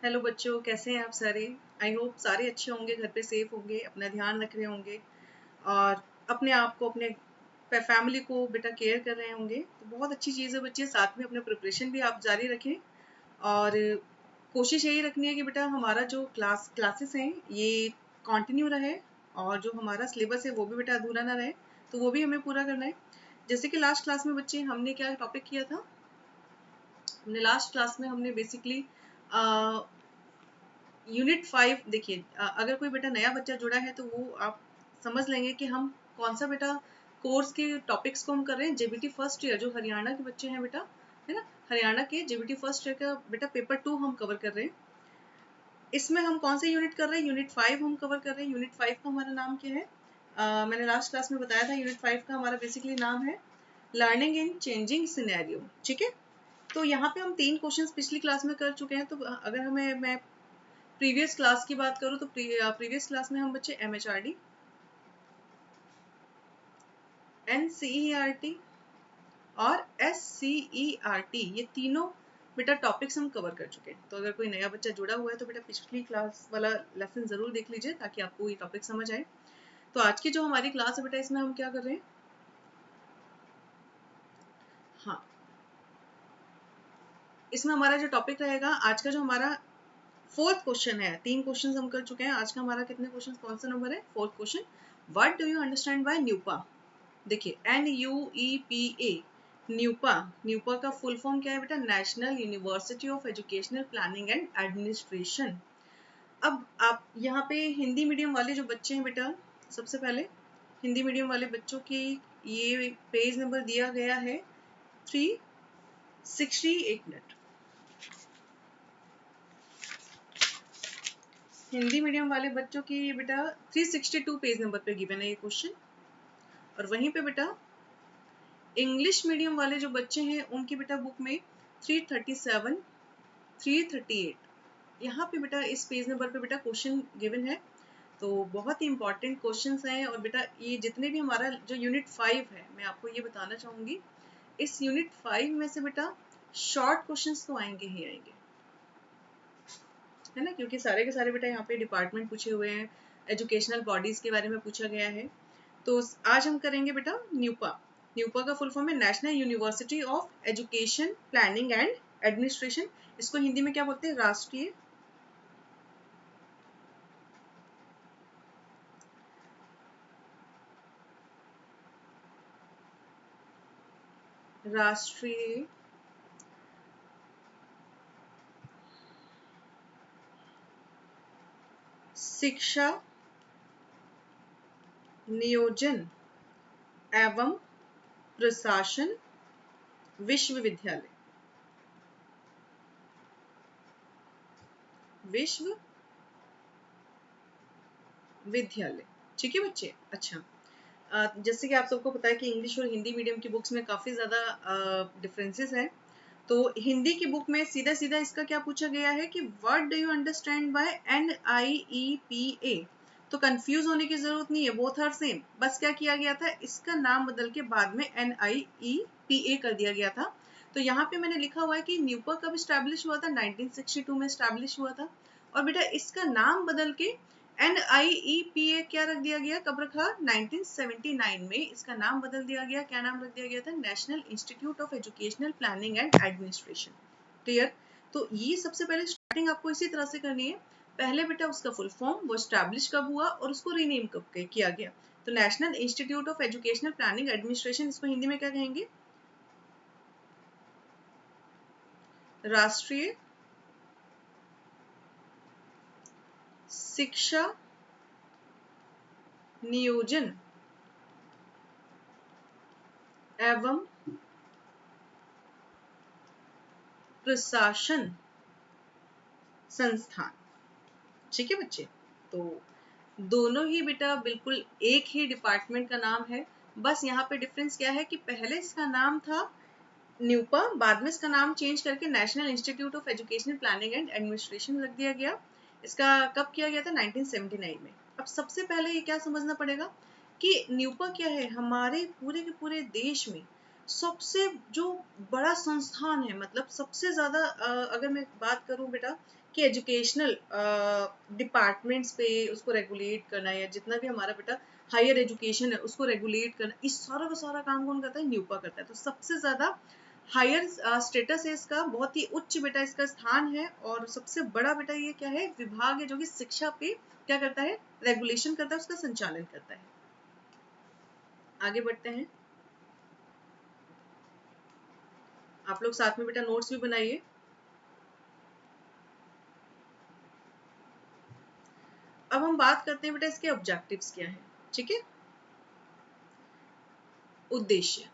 Hello बच्चों, कैसे हैं आप सारे। आई होप सारे अच्छे होंगे, घर पे सेफ होंगे, अपना ध्यान रख रहे होंगे और अपने आप को, अपने फैमिली को बेटा केयर कर रहे होंगे। तो बहुत अच्छी चीज़ है बच्चे, साथ में अपना प्रिपरेशन भी आप जारी रखें और कोशिश यही रखनी है कि बेटा हमारा जो क्लासेस हैं ये कंटिन्यू रहे और जो हमारा सिलेबस है वो भी बेटा अधूरा ना रहे, तो वो भी हमें पूरा करना है। जैसे कि लास्ट क्लास में बच्चे हमने क्या टॉपिक किया था, हमने लास्ट क्लास में हमने बेसिकली यूनिट 5 देखिए, अगर कोई बेटा नया बच्चा जुड़ा है तो वो आप समझ लेंगे कि हम कौन सा बेटा कोर्स के टॉपिक्स को हम कर रहे हैं। जेबीटी फर्स्ट ईयर जो हरियाणा के बच्चे हैं बेटा, है ना, हरियाणा के जेबीटी फर्स्ट ईयर का बेटा पेपर 2 हम कवर कर रहे हैं। इसमें हम कौन से यूनिट कर रहे हैं, यूनिट 5 हम कवर कर रहे हैं। यूनिट 5 का हमारा नाम क्या है, मैंने लास्ट क्लास में बताया था। यूनिट 5 का हमारा बेसिकली नाम है लर्निंग इन चेंजिंग सिनेरियो। ठीक है, तो यहाँ पे हम 3 क्वेश्चंस पिछली क्लास में कर चुके हैं। तो अगर मैं प्रीवियस क्लास की बात करूँ तो प्रीवियस क्लास में हम बच्चे MHRD, NCERT और SCERT ये तीनों बेटा टॉपिक्स हम कवर कर चुके हैं। तो अगर कोई नया बच्चा जुड़ा हुआ है तो बेटा पिछली क्लास वाला लेसन जरूर देख लीजिए ताकि आपको ये टॉपिक समझ आए। तो आज की जो हमारी क्लास है बेटा, इसमें हम क्या कर रहे हैं, हाँ, इसमें हमारा जो टॉपिक रहेगा आज का, जो हमारा 4th क्वेश्चन है। 3 क्वेश्चन हम कर चुके हैं, आज का हमारा कितने क्वेश्चन, कौन सा नंबर है, 4th question. What do you understand by NUEPA. देखिए NUEPA, न्यूपा, न्यूपा का फुल फॉर्म क्या है बेटा, national university of educational planning and administration. अब आप यहाँ पे हिंदी मीडियम वाले जो बच्चे हैं बेटा, सबसे पहले हिंदी मीडियम वाले बच्चों की ये पेज नंबर दिया गया है 360, एक मिनट, हिंदी मीडियम वाले बच्चों की बेटा 362 पेज नंबर पे गिवन है ये क्वेश्चन। और वहीं पे बेटा इंग्लिश मीडियम वाले जो बच्चे हैं उनकी बेटा बुक में 337, 338 यहाँ पे बेटा इस पेज नंबर पे बेटा क्वेश्चन गिवन है। तो बहुत ही इंपॉर्टेंट क्वेश्चंस हैं। और बेटा ये जितने भी हमारा जो यूनिट 5 है, मैं आपको ये बताना चाहूंगी, इस यूनिट 5 में से बेटा शॉर्ट क्वेश्चंस तो आएंगे ही आएंगे, है ना, क्योंकि सारे के सारे बेटा यहाँ पे डिपार्टमेंट पूछे हुए हैं, एजुकेशनल बॉडीज के बारे में पूछा गया है। तो आज हम करेंगे बेटा न्यूपा। न्यूपा का फुल फॉर्म है national university of education planning and administration. इसको हिंदी में क्या बोलते हैं, राष्ट्रीय शिक्षा नियोजन एवं प्रशासन विश्वविद्यालय, विश्वविद्यालय। ठीक है बच्चे। अच्छा, जैसे कि आप सबको पता है कि इंग्लिश और हिंदी मीडियम की बुक्स में काफ़ी ज़्यादा डिफरेंसेस हैं। तो हिंदी की बुक में सीधा सीधा इसका क्या पूछा गया है कि what do you understand by NIEPA। तो कंफ्यूज होने की जरूरत नहीं है, बोथ आर सेम। बस क्या किया गया था, इसका नाम बदल के बाद में NIEPA कर दिया गया था। तो यहाँ पे मैंने लिखा हुआ है कि न्यूपा कब स्टैब्लिश हुआ था, 1962 में स्टैब्लिश हुआ था। और बेटा इसका नाम बदल के NIEPA क्या रख दिया गया, कब रखा, 1979 में इसका नाम बदल दिया गया। क्या नाम रख दिया गया था, national institute of educational planning and administration. Clear. तो ये सबसे पहले स्टार्टिंग आपको इसी तरह से करनी है। पहले बेटा उसका फुल फॉर्म, वो स्टैब्लिश कब हुआ और उसको रीनेम कब किया गया। तो national institute of educational planning administration, इसको हिंदी में क्या कहेंगे, राष्ट्रीय शिक्षा नियोजन एवं प्रशासन संस्थान। ठीक है बच्चे। तो दोनों ही बेटा बिल्कुल एक ही डिपार्टमेंट का नाम है। बस यहाँ पे डिफरेंस क्या है कि पहले इसका नाम था न्यूपा, बाद में इसका नाम चेंज करके national institute of educational planning and administration रख दिया गया। इसका कब किया गया था, 1979 में। अब सबसे पहले ये क्या समझना पड़ेगा कि न्यूपा क्या है, हमारे पूरे के पूरे देश में सबसे जो बड़ा संस्थान है, मतलब सबसे ज्यादा अगर मैं बात करूं बेटा कि एजुकेशनल डिपार्टमेंट्स पे उसको रेगुलेट करना, या जितना भी हमारा बेटा हायर एजुकेशन है उसको रेगुलेट करना, इस सारा का सारा काम कौन करता है? न्यूपा करता है। तो सबसे ज्यादा हायर स्टेटस है इसका, बहुत ही उच्च बेटा इसका स्थान है, और सबसे बड़ा बेटा ये क्या है? विभाग है जो कि शिक्षा पे क्या करता है? रेगुलेशन करता है, उसका संचालन करता है। आगे बढ़ते हैं, आप लोग साथ में बेटा नोट्स भी बनाइए। अब हम बात करते हैं बेटा इसके ऑब्जेक्टिव्स क्या हैं। ठीक है, उद्देश्य,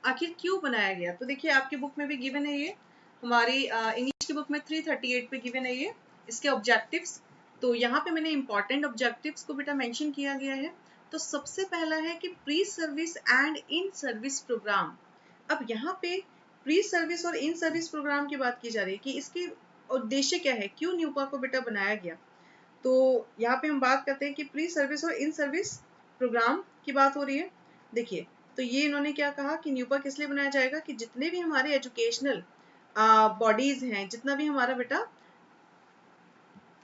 आखिर क्यों बनाया गया? तो देखिए आपकी बुक में भी गिवन है ये, हमारी इंग्लिश की बुक में 338 पे गिवन है ये इसके ऑब्जेक्टिव्स। तो यहाँ पे मैंने इंपॉर्टेंट ऑब्जेक्टिव्स को बेटा मेंशन किया गया है। तो सबसे पहला है कि pre service and in service program. अब यहाँ पे प्री सर्विस और इन सर्विस प्रोग्राम की बात की जा रही है कि इसके उद्देश्य क्या है, क्यों न्यूपा को बेटा बनाया गया। तो यहाँ पे हम बात करते हैं कि प्री सर्विस और इन सर्विस प्रोग्राम की बात हो रही है। देखिए, तो ये इन्होंने क्या कहा कि न्यूपा किस लिए बनाया जाएगा कि जितने भी हमारे एजुकेशनल बॉडीज हैं, जितना भी हमारा बेटा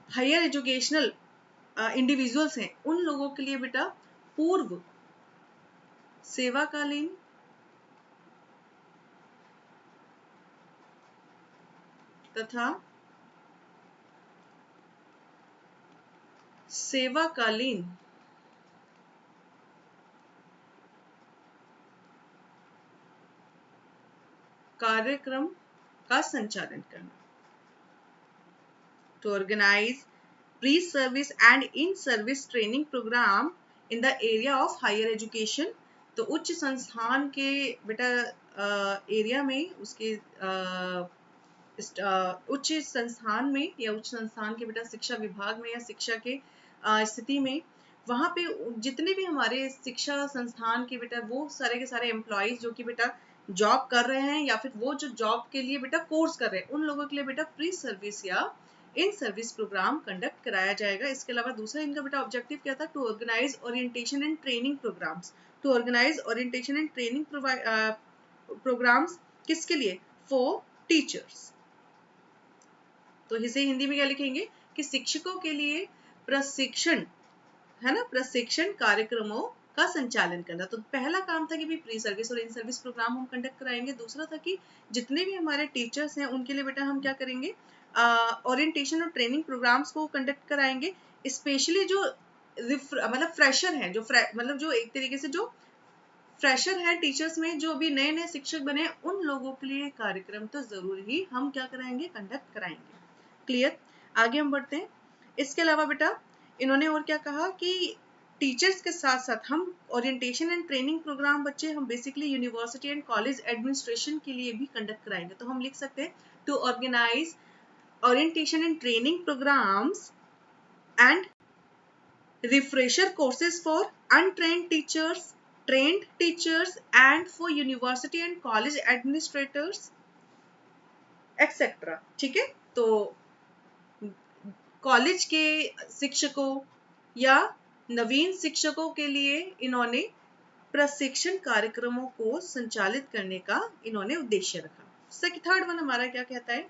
हायर एजुकेशनल इंडिविजुअल्स हैं, उन लोगों के लिए बेटा पूर्व सेवाकालीन तथा सेवाकालीन कार्यक्रम का संचालन करना। To organize pre-service and in-service training program in the area of higher education। तो उच्च संस्थान के बेटा एरिया में, उसके उच्च संस्थान में या उच्च संस्थान के बेटा शिक्षा विभाग में या शिक्षा के स्थिति में, वहां पे जितने भी हमारे शिक्षा संस्थान के बेटा वो सारे के सारे एम्प्लॉयज जो कि बेटा जॉब कर रहे हैं या फिर वो जो जॉब के लिए बेटा कोर्स कर रहे हैं, उन लोगों के लिए बेटा प्री सर्विस या इन सर्विस प्रोग्राम कंडक्ट कराया जाएगा। इसके अलावा दूसरा इनका बेटा ऑब्जेक्टिव क्या था? To organise orientation and training programs. To organise orientation and training programs किसके लिए? For teachers. तो इसे हिंदी में क्या लिखेंगे कि शिक्षकों के लिए प्रशिक्षण, है ना, प्रशिक्षण कार्यक्रमों का संचालन करना। तो पहला काम था कि भी प्री सर्विस और इन सर्विस प्रोग्राम हम कंडक्ट कराएंगे। दूसरा था कि जितने भी हमारे टीचर्स हैं उनके लिए बेटा हम क्या करेंगे? ओरिएंटेशन और ट्रेनिंग प्रोग्राम्स को कंडक्ट कराएंगे। स्पेशली जो मतलब फ्रेशर हैं, जो मतलब जो एक तरीके से जो फ्रेशर है टीचर्स में, जो अभी नए नए शिक्षक बने, उन लोगों के लिए कार्यक्रम तो जरूर ही हम क्या कराएंगे? कंडक्ट कराएंगे। क्लियर? आगे हम बढ़ते हैं। इसके अलावा बेटा इन्होंने और क्या कहा कि टीचर्स के साथ साथ हम ओरिएंटेशन एंड ट्रेनिंग प्रोग्राम बच्चे हम basically university and college administration के लिए भी कंडक्ट कराएंगे। तो हम लिख सकते हैं to organise orientation and training programs and refresher courses for untrained teachers, trained teachers and for university and college administrators etc। ठीक है, तो कॉलेज के शिक्षकों या नवीन शिक्षकों के लिए इन्होंने प्रशिक्षण कार्यक्रमों को संचालित करने का इन्होंने उद्देश्य रखा। थर्ड वन हमारा क्या कहता है?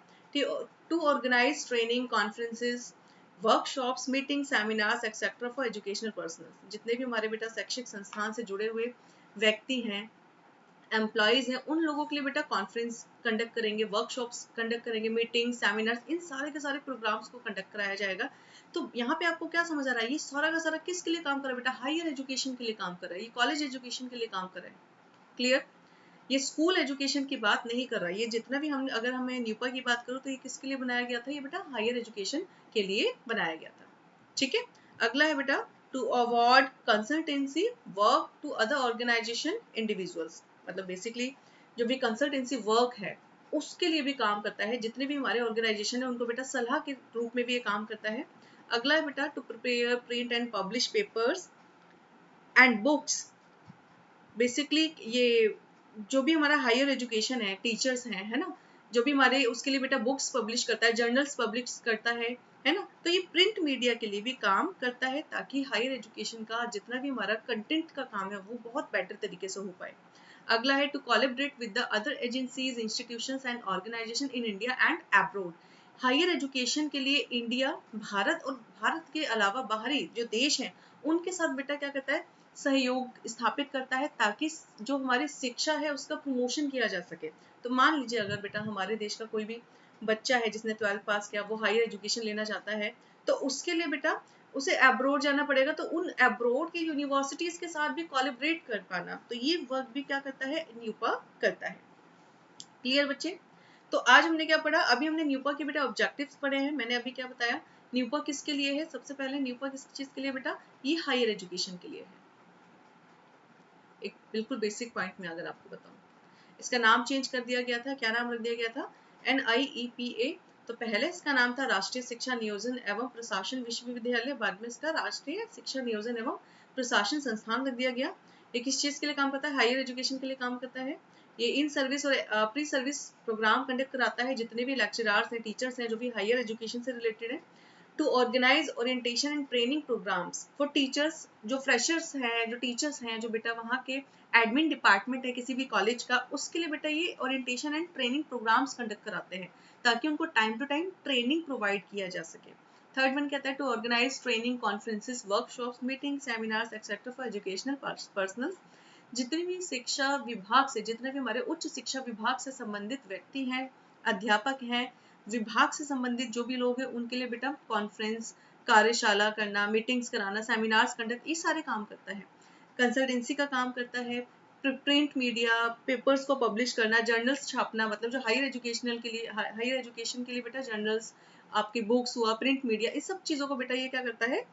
To organise training conferences workshops meeting seminars etcetera for educational personal. जितने भी हमारे बेटा शैक्षिक संस्थान से जुड़े हुए व्यक्ति हैं, एम्प्लॉयज हैं, उन लोगों के लिए बेटा कॉन्फ्रेंस कंडक्ट करेंगे, वर्कशॉप्स कंडक्ट करेंगे, मीटिंग सेमिनार्स, इन सारे के सारे प्रोग्राम्स को कंडक्ट कराया जाएगा। तो यहाँ पे आपको क्या समझ आ रहा है? ये सारा का सारा किसके लिए काम कर रहा है बेटा? हायर एजुकेशन के लिए काम कर रहा है, ये कॉलेज एजुकेशन के लिए काम कर रहा है। क्लियर? ये स्कूल एजुकेशन की बात नहीं कर रहा है। ये जितना भी हम, अगर हमें न्यूपा की बात करूँ तो ये किसके लिए बनाया गया था? ये बेटा हायर एजुकेशन के लिए बनाया गया था। ठीक है, अगला है बेटा to award consultancy work to other organization individuals. मतलब बेसिकली जो भी कंसल्टेंसी वर्क है उसके लिए भी काम करता है। जितने भी हमारे ऑर्गेनाइजेशन है उनको बेटा सलाह के रूप में भी ये काम करता है। अगला है बेटा to prepare print and publish papers and books. Basically ये जो भी हमारा हायर एजुकेशन है, टीचर्स हैं, है ना, जो भी हमारे उसके लिए बेटा बुक्स पब्लिश करता है, जर्नल्स पब्लिश करता है, है ना। तो ये प्रिंट मीडिया के लिए भी काम करता है ताकि हायर एजुकेशन का जितना भी हमारा कंटेंट का काम है वो बहुत बेटर तरीके से हो पाए। अगला है to collaborate with the other agencies, institutions and organisation in India and abroad. Higher education के लिए इंडिया, भारत और भारत के अलावा बाहरी जो देश हैं उनके साथ बेटा क्या करता है, सहयोग स्थापित करता है ताकि जो हमारी शिक्षा है उसका प्रमोशन किया जा सके। तो मान लीजिए अगर बेटा हमारे देश का कोई भी बच्चा है जिसने 12th पास किया, वो हायर एजुकेशन लेना चाहता है, तो उसके लिए बेटा उसे अब्रोड जाना पड़ेगा। तो उन अब्रोड की यूनिवर्सिटीज के साथ भी कोलैबोरेट कर पाना, तो ये वर्क भी क्या करता है, न्यूपा करता है। क्लियर बच्चे। तो आज हमने क्या पढ़ा, अभी हमने न्यूपा के बेटा ऑब्जेक्टिव्स पढ़े हैं। मैंने अभी क्या बताया, न्यूपा किसके लिए है, सबसे पहले न्यूपा किस चीज के लिए बेटा, ये हायर एजुकेशन के लिए है। एक बिल्कुल बेसिक पॉइंट में अगर आपको बताऊं, इसका नाम चेंज कर दिया गया था। क्या नाम रख दिया गया था, NIEPA। तो पहले इसका नाम था राष्ट्रीय शिक्षा नियोजन एवं प्रशासन विश्वविद्यालय, बाद में इसका राष्ट्रीय शिक्षा नियोजन एवं प्रशासन संस्थान रख दिया गया। ये किस चीज के लिए काम करता है, हायर एजुकेशन के लिए काम करता है। ये इन सर्विस और प्री सर्विस प्रोग्राम कंडक्ट कराता है, जितने भी लेक्चरर्स हैं, टीचर्स हैं जो भी हायर एजुकेशन से रिलेटेड है। To organise orientation and training programmes for teachers, जो फ्रेशर्स हैं, जो टीचर्स हैं, जो बेटा वहाँ के एडमिन डिपार्टमेंट है किसी भी कॉलेज का, उसके लिए बेटा ये orientation and training programmes conduct कराते हैं ताकि उनको time to time training provide किया जा सके। थर्ड वन कहता है to organise training conferences, workshops, meeting, seminars etcetera for educational personal. जितने भी शिक्षा विभाग से, जितने भी हमारे उच्च शिक्षा विभाग से संबंधित व्यक्ति हैं, अध्यापक हैं, विभाग से संबंधित जो भी लोग हैं, उनके लिए बेटा कॉन्फ्रेंस, कार्यशाला करना, मीटिंग्स कराना, सेमिनार्स कंडक्ट, ये सारे काम करता है। कंसल्टेंसी का काम करता है, प्रिंट मीडिया, पेपर्स को पब्लिश करना, जर्नल्स छापना, मतलब जो हायर एजुकेशनल के लिए, हायर एजुकेशन के लिए बेटा जर्नल्स, आपकी बुक्स हुआ, प्रिंट मीडिया, इस सब चीजों को बेटा ये क्या करता है,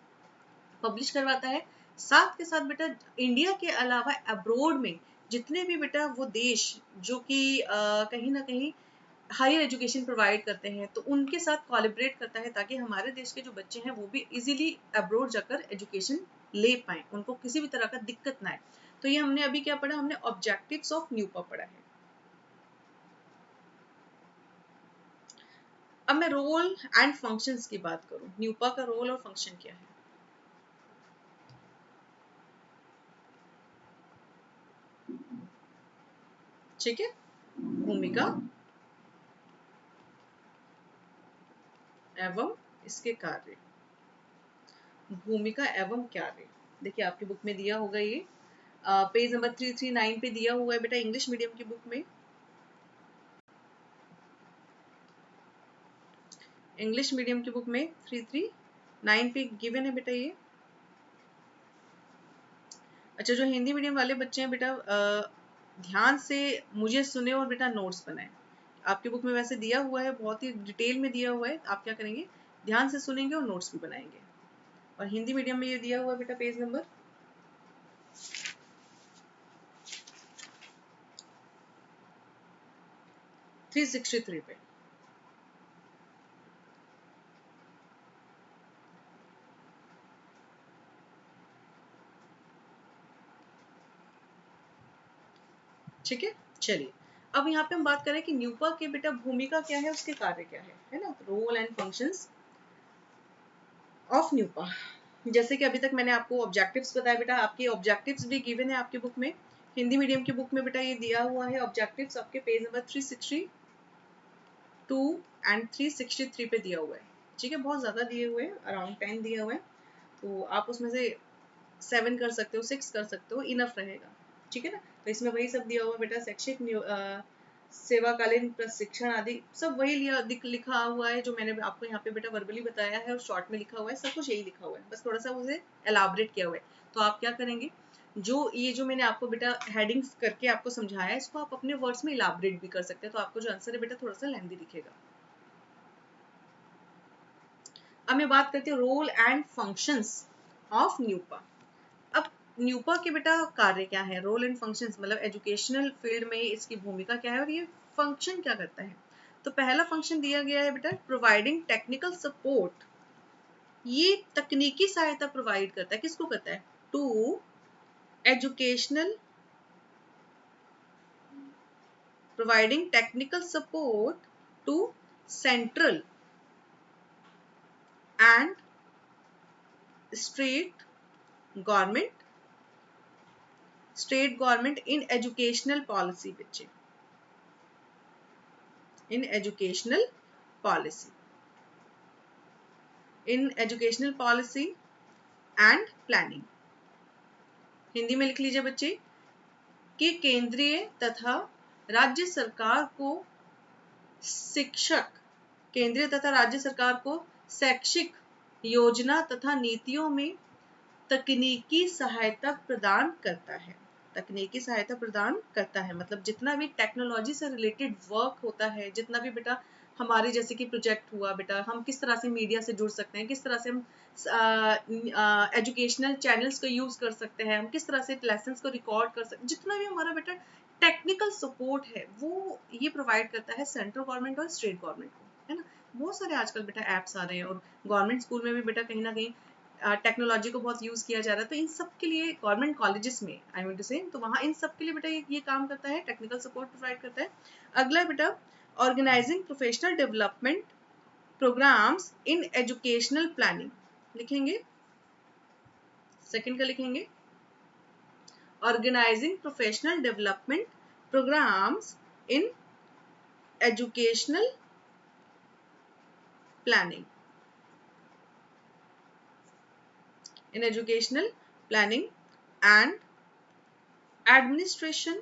पब्लिश करवाता है। साथ के साथ बेटा इंडिया के अलावा अब्रोड में जितने भी बेटा वो देश जो कि कहीं ना कहीं हायर एजुकेशन प्रोवाइड करते हैं, तो उनके साथ कोलैबोरेट करता है ताकि हमारे देश के जो बच्चे हैं वो भी इजीली अब्रोड जाकर एजुकेशन ले पाए, उनको किसी भी तरह का दिक्कत ना आए। तो ये हमने अभी क्या पढ़ा, हमने ऑब्जेक्टिव्स ऑफ न्यूपा पढ़ा है। अब मैं रोल एंड फंक्शंस की बात करूं, न्यूपा का रोल और फंक्शन क्या है। ठीक है, भूमिका एवं इसके कार्य, भूमिका एवं कार्य। देखिए आपकी बुक में दिया होगा ये, पेज नंबर 339 पे दिया हुआ है बेटा, इंग्लिश मीडियम की बुक में। इंग्लिश मीडियम की बुक में 339 पे गिवन है बेटा ये। अच्छा, जो हिंदी मीडियम वाले बच्चे हैं बेटा, ध्यान से मुझे सुने और बेटा नोट्स बनाएं। आपकी बुक में वैसे दिया हुआ है, बहुत ही डिटेल में दिया हुआ है, आप क्या करेंगे, ध्यान से सुनेंगे और नोट्स भी बनाएंगे। और हिंदी मीडियम में ये दिया हुआ है बेटा, पेज नंबर 363 पे। ठीक है, चलिए अब यहाँ पे हम बात करें कि न्यूपा के बेटा भूमिका क्या है, उसके कार्य क्या है ना, role and functions of NUEPA. जैसे कि अभी तक मैंने आपको ऑब्जेक्टिव्स बताया बेटा, आपके ऑब्जेक्टिव्स भी गिवन है आपकी बुक में, हिंदी मीडियम की बुक में बेटा ये दिया हुआ है ऑब्जेक्टिव्स, आपके पेज नंबर 362 एंड 363 पे दिया हुआ है। ठीक है, बहुत ज्यादा दिए हुए हैं, अराउंड 10 दिए हुए हैं, तो आप उसमें से 7 कर सकते हो, 6 कर सकते हो, इनफ रहेगा। ठीक है ना। तो इसमें वही सब दिया हुआ बेटा, शैक्षिक सेवाकालीन प्रशिक्षण आदि सब वही लिखा हुआ है जो मैंने आपको यहाँ पे बेटा वर्बली बताया है और शॉर्ट में लिखा हुआ है, सब कुछ यही लिखा हुआ है, बस थोड़ा सा उसे एलाबरेट किया हुआ है। तो आप क्या करेंगे, जो ये जो मैंने आपको बेटा हेडिंग्स करके आपको समझाया है, इसको आप अपने वर्ड्स में इलाबरेट भी कर सकते हैं, तो आपको जो आंसर है बेटा थोड़ा सा लेंथी दिखेगा। अब मैं बात करती हूँ role and functions of NUEPA. अब न्यूपा के बेटा कार्य क्या है, रोल एंड फंक्शंस, मतलब एजुकेशनल फील्ड में इसकी भूमिका क्या है और ये फंक्शन क्या करता है। तो पहला फंक्शन दिया गया है बेटा प्रोवाइडिंग टेक्निकल सपोर्ट, ये तकनीकी सहायता प्रोवाइड करता है, किसको करता है, to educational, providing technical support to central and state government in educational policy बच्चे, in educational policy and planning. Hindi में लिख लीजिए बच्चे कि केंद्रीय तथा राज्य सरकार को शैक्षिक योजना तथा नीतियों में तकनीकी सहायता प्रदान करता है। मतलब जितना भी टेक्नोलॉजी से रिलेटेड वर्क होता है, जितना भी बेटा हमारे जैसे कि प्रोजेक्ट हुआ बेटा, हम किस तरह से मीडिया से जुड़ सकते हैं, किस तरह से हम एजुकेशनल चैनल्स को यूज कर सकते हैं, हम किस तरह से लेसन्स को रिकॉर्ड कर सकते हैं, जितना भी हमारा बेटा टेक्निकल सपोर्ट है वो ये प्रोवाइड करता है सेंट्रल गवर्नमेंट और स्टेट गवर्नमेंट को, है ना। बहुत सारे आजकल बेटा ऐप्स आ रहे हैं और गवर्नमेंट स्कूल में भी बेटा कहीं ना कहीं टेक्नोलॉजी को बहुत यूज किया जा रहा है। तो इन सब के लिए गवर्नमेंट कॉलेजेस में आई मीन टू से, तो वहाँ इन सब के लिए बेटा ये काम करता है, टेक्निकल सपोर्ट प्रोवाइड करता है। अगला बेटा organising professional development programmes in educational planning लिखेंगे, सेकंड का लिखेंगे organising professional development programmes in educational planning, in educational planning and administration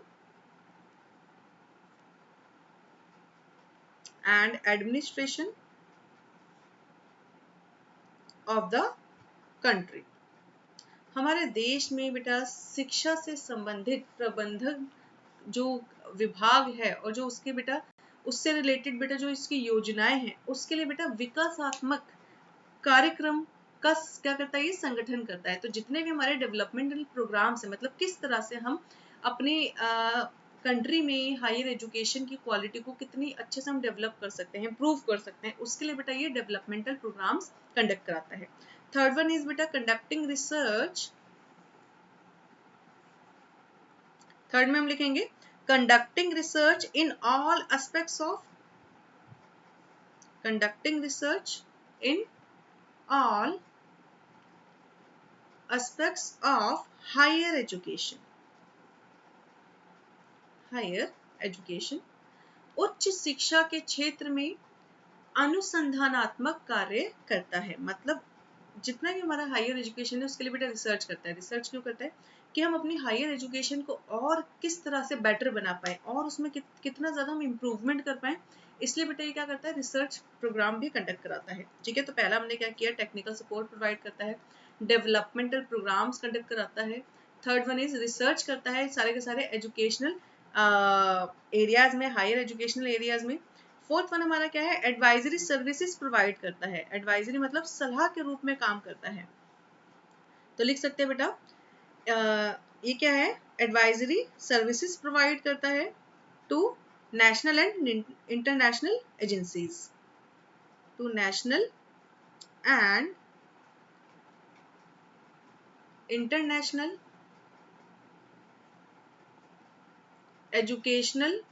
of the country। हमारे देश में बेटा शिक्षा से संबंधित प्रबंधन जो विभाग है और जो उसके बेटा उससे रिलेटेड बेटा जो इसकी योजनाएं हैं, उसके लिए बेटा विकासात्मक कार्यक्रम का क्या करता है, ये संगठन करता है। तो जितने भी हमारे डेवलपमेंटल प्रोग्राम्स हैं, मतलब किस तरह से हम अपने कंट्री में हायर एजुकेशन की क्वालिटी को कितनी अच्छे से हम डेवलप कर सकते हैं, इम्प्रूव कर सकते हैं, उसके लिए बेटा ये डेवलपमेंटल प्रोग्राम्स कंडक्ट कराता है। थर्ड वन इज बेटा कंडक्टिंग रिसर्च। थर्ड में हम लिखेंगे conducting research in all aspects of higher education. उच्च शिक्षा के क्षेत्र में अनुसंधानात्मक कार्य करता है। मतलब जितना भी हमारा हायर एजुकेशन है उसके लिए बेटा रिसर्च करता है। रिसर्च क्यों करता है कि हम अपनी हायर एजुकेशन को और किस तरह से बेटर बना पाए और उसमें कितना ज्यादा हम इम्प्रूवमेंट कर पाए, इसलिए बेटा ये क्या करता है, रिसर्च प्रोग्राम भी कंडक्ट कराता है। ठीक है, तो पहला हमने क्या किया, टेक्निकल सपोर्ट प्रोवाइड करता है, डेवलपमेंटल प्रोग्राम्स कंडक्ट कराता है। थर्ड वन इज रिसर्च करता है सारे के सारे एजुकेशनल एरियाज में, हायर एजुकेशनल एरियाज में। फोर्थ वन हमारा क्या है, एडवाइजरी सर्विसेज प्रोवाइड करता है। एडवाइजरी मतलब सलाह के रूप में काम करता है। तो लिख सकते हैं बेटा ये क्या है, एडवाइजरी सर्विसेज प्रोवाइड करता है to national and international agencies, to national and international educational,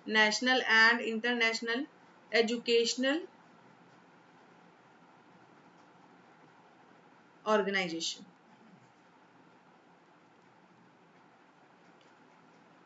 national and international educational organisation.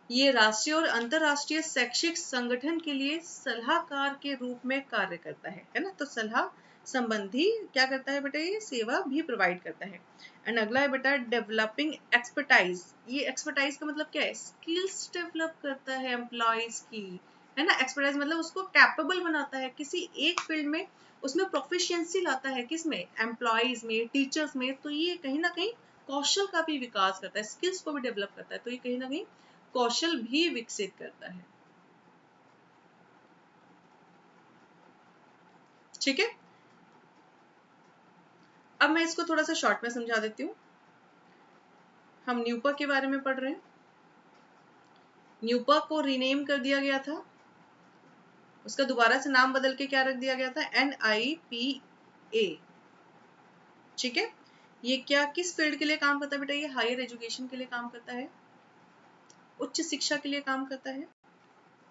ये राष्ट्रीय और अंतरराष्ट्रीय शैक्षिक संगठन के लिए सलाहकार के रूप में कार्य करता है ना। तो सलाह संबंधी क्या करता है बेटा, ये सेवा भी प्रोवाइड करता है। एंड अगला है बेटा डेवलपिंग एक्सपर्टाइज। ये एक्सपर्टाइज का मतलब क्या है, स्किल्स डेवलप करता है एम्प्लॉयज की, है ना। एक्सपर्टाइज मतलब उसको कैपेबल बनाता है किसी एक फील्ड में, उसमें प्रोफिशिएंसी लाता है, किसमें, एम्प्लॉयज में, टीचर्स में। तो ये कहीं ना कहीं कौशल का भी विकास करता है, स्किल्स को भी डेवलप करता है। तो ये कहीं ना कहीं कौशल भी विकसित करता है। ठीक है, अब मैं इसको थोड़ा सा शॉर्ट में समझा देती हूँ। हम न्यूपा के बारे में पढ़ रहे हैं। न्यूपा को रीनेम कर दिया गया था, उसका दोबारा से नाम बदल के क्या रख दिया गया था, NIPA। ठीक है, ये क्या किस फील्ड के लिए काम करता है बेटा, ये हायर एजुकेशन के लिए काम करता है, उच्च शिक्षा के लिए काम करता है।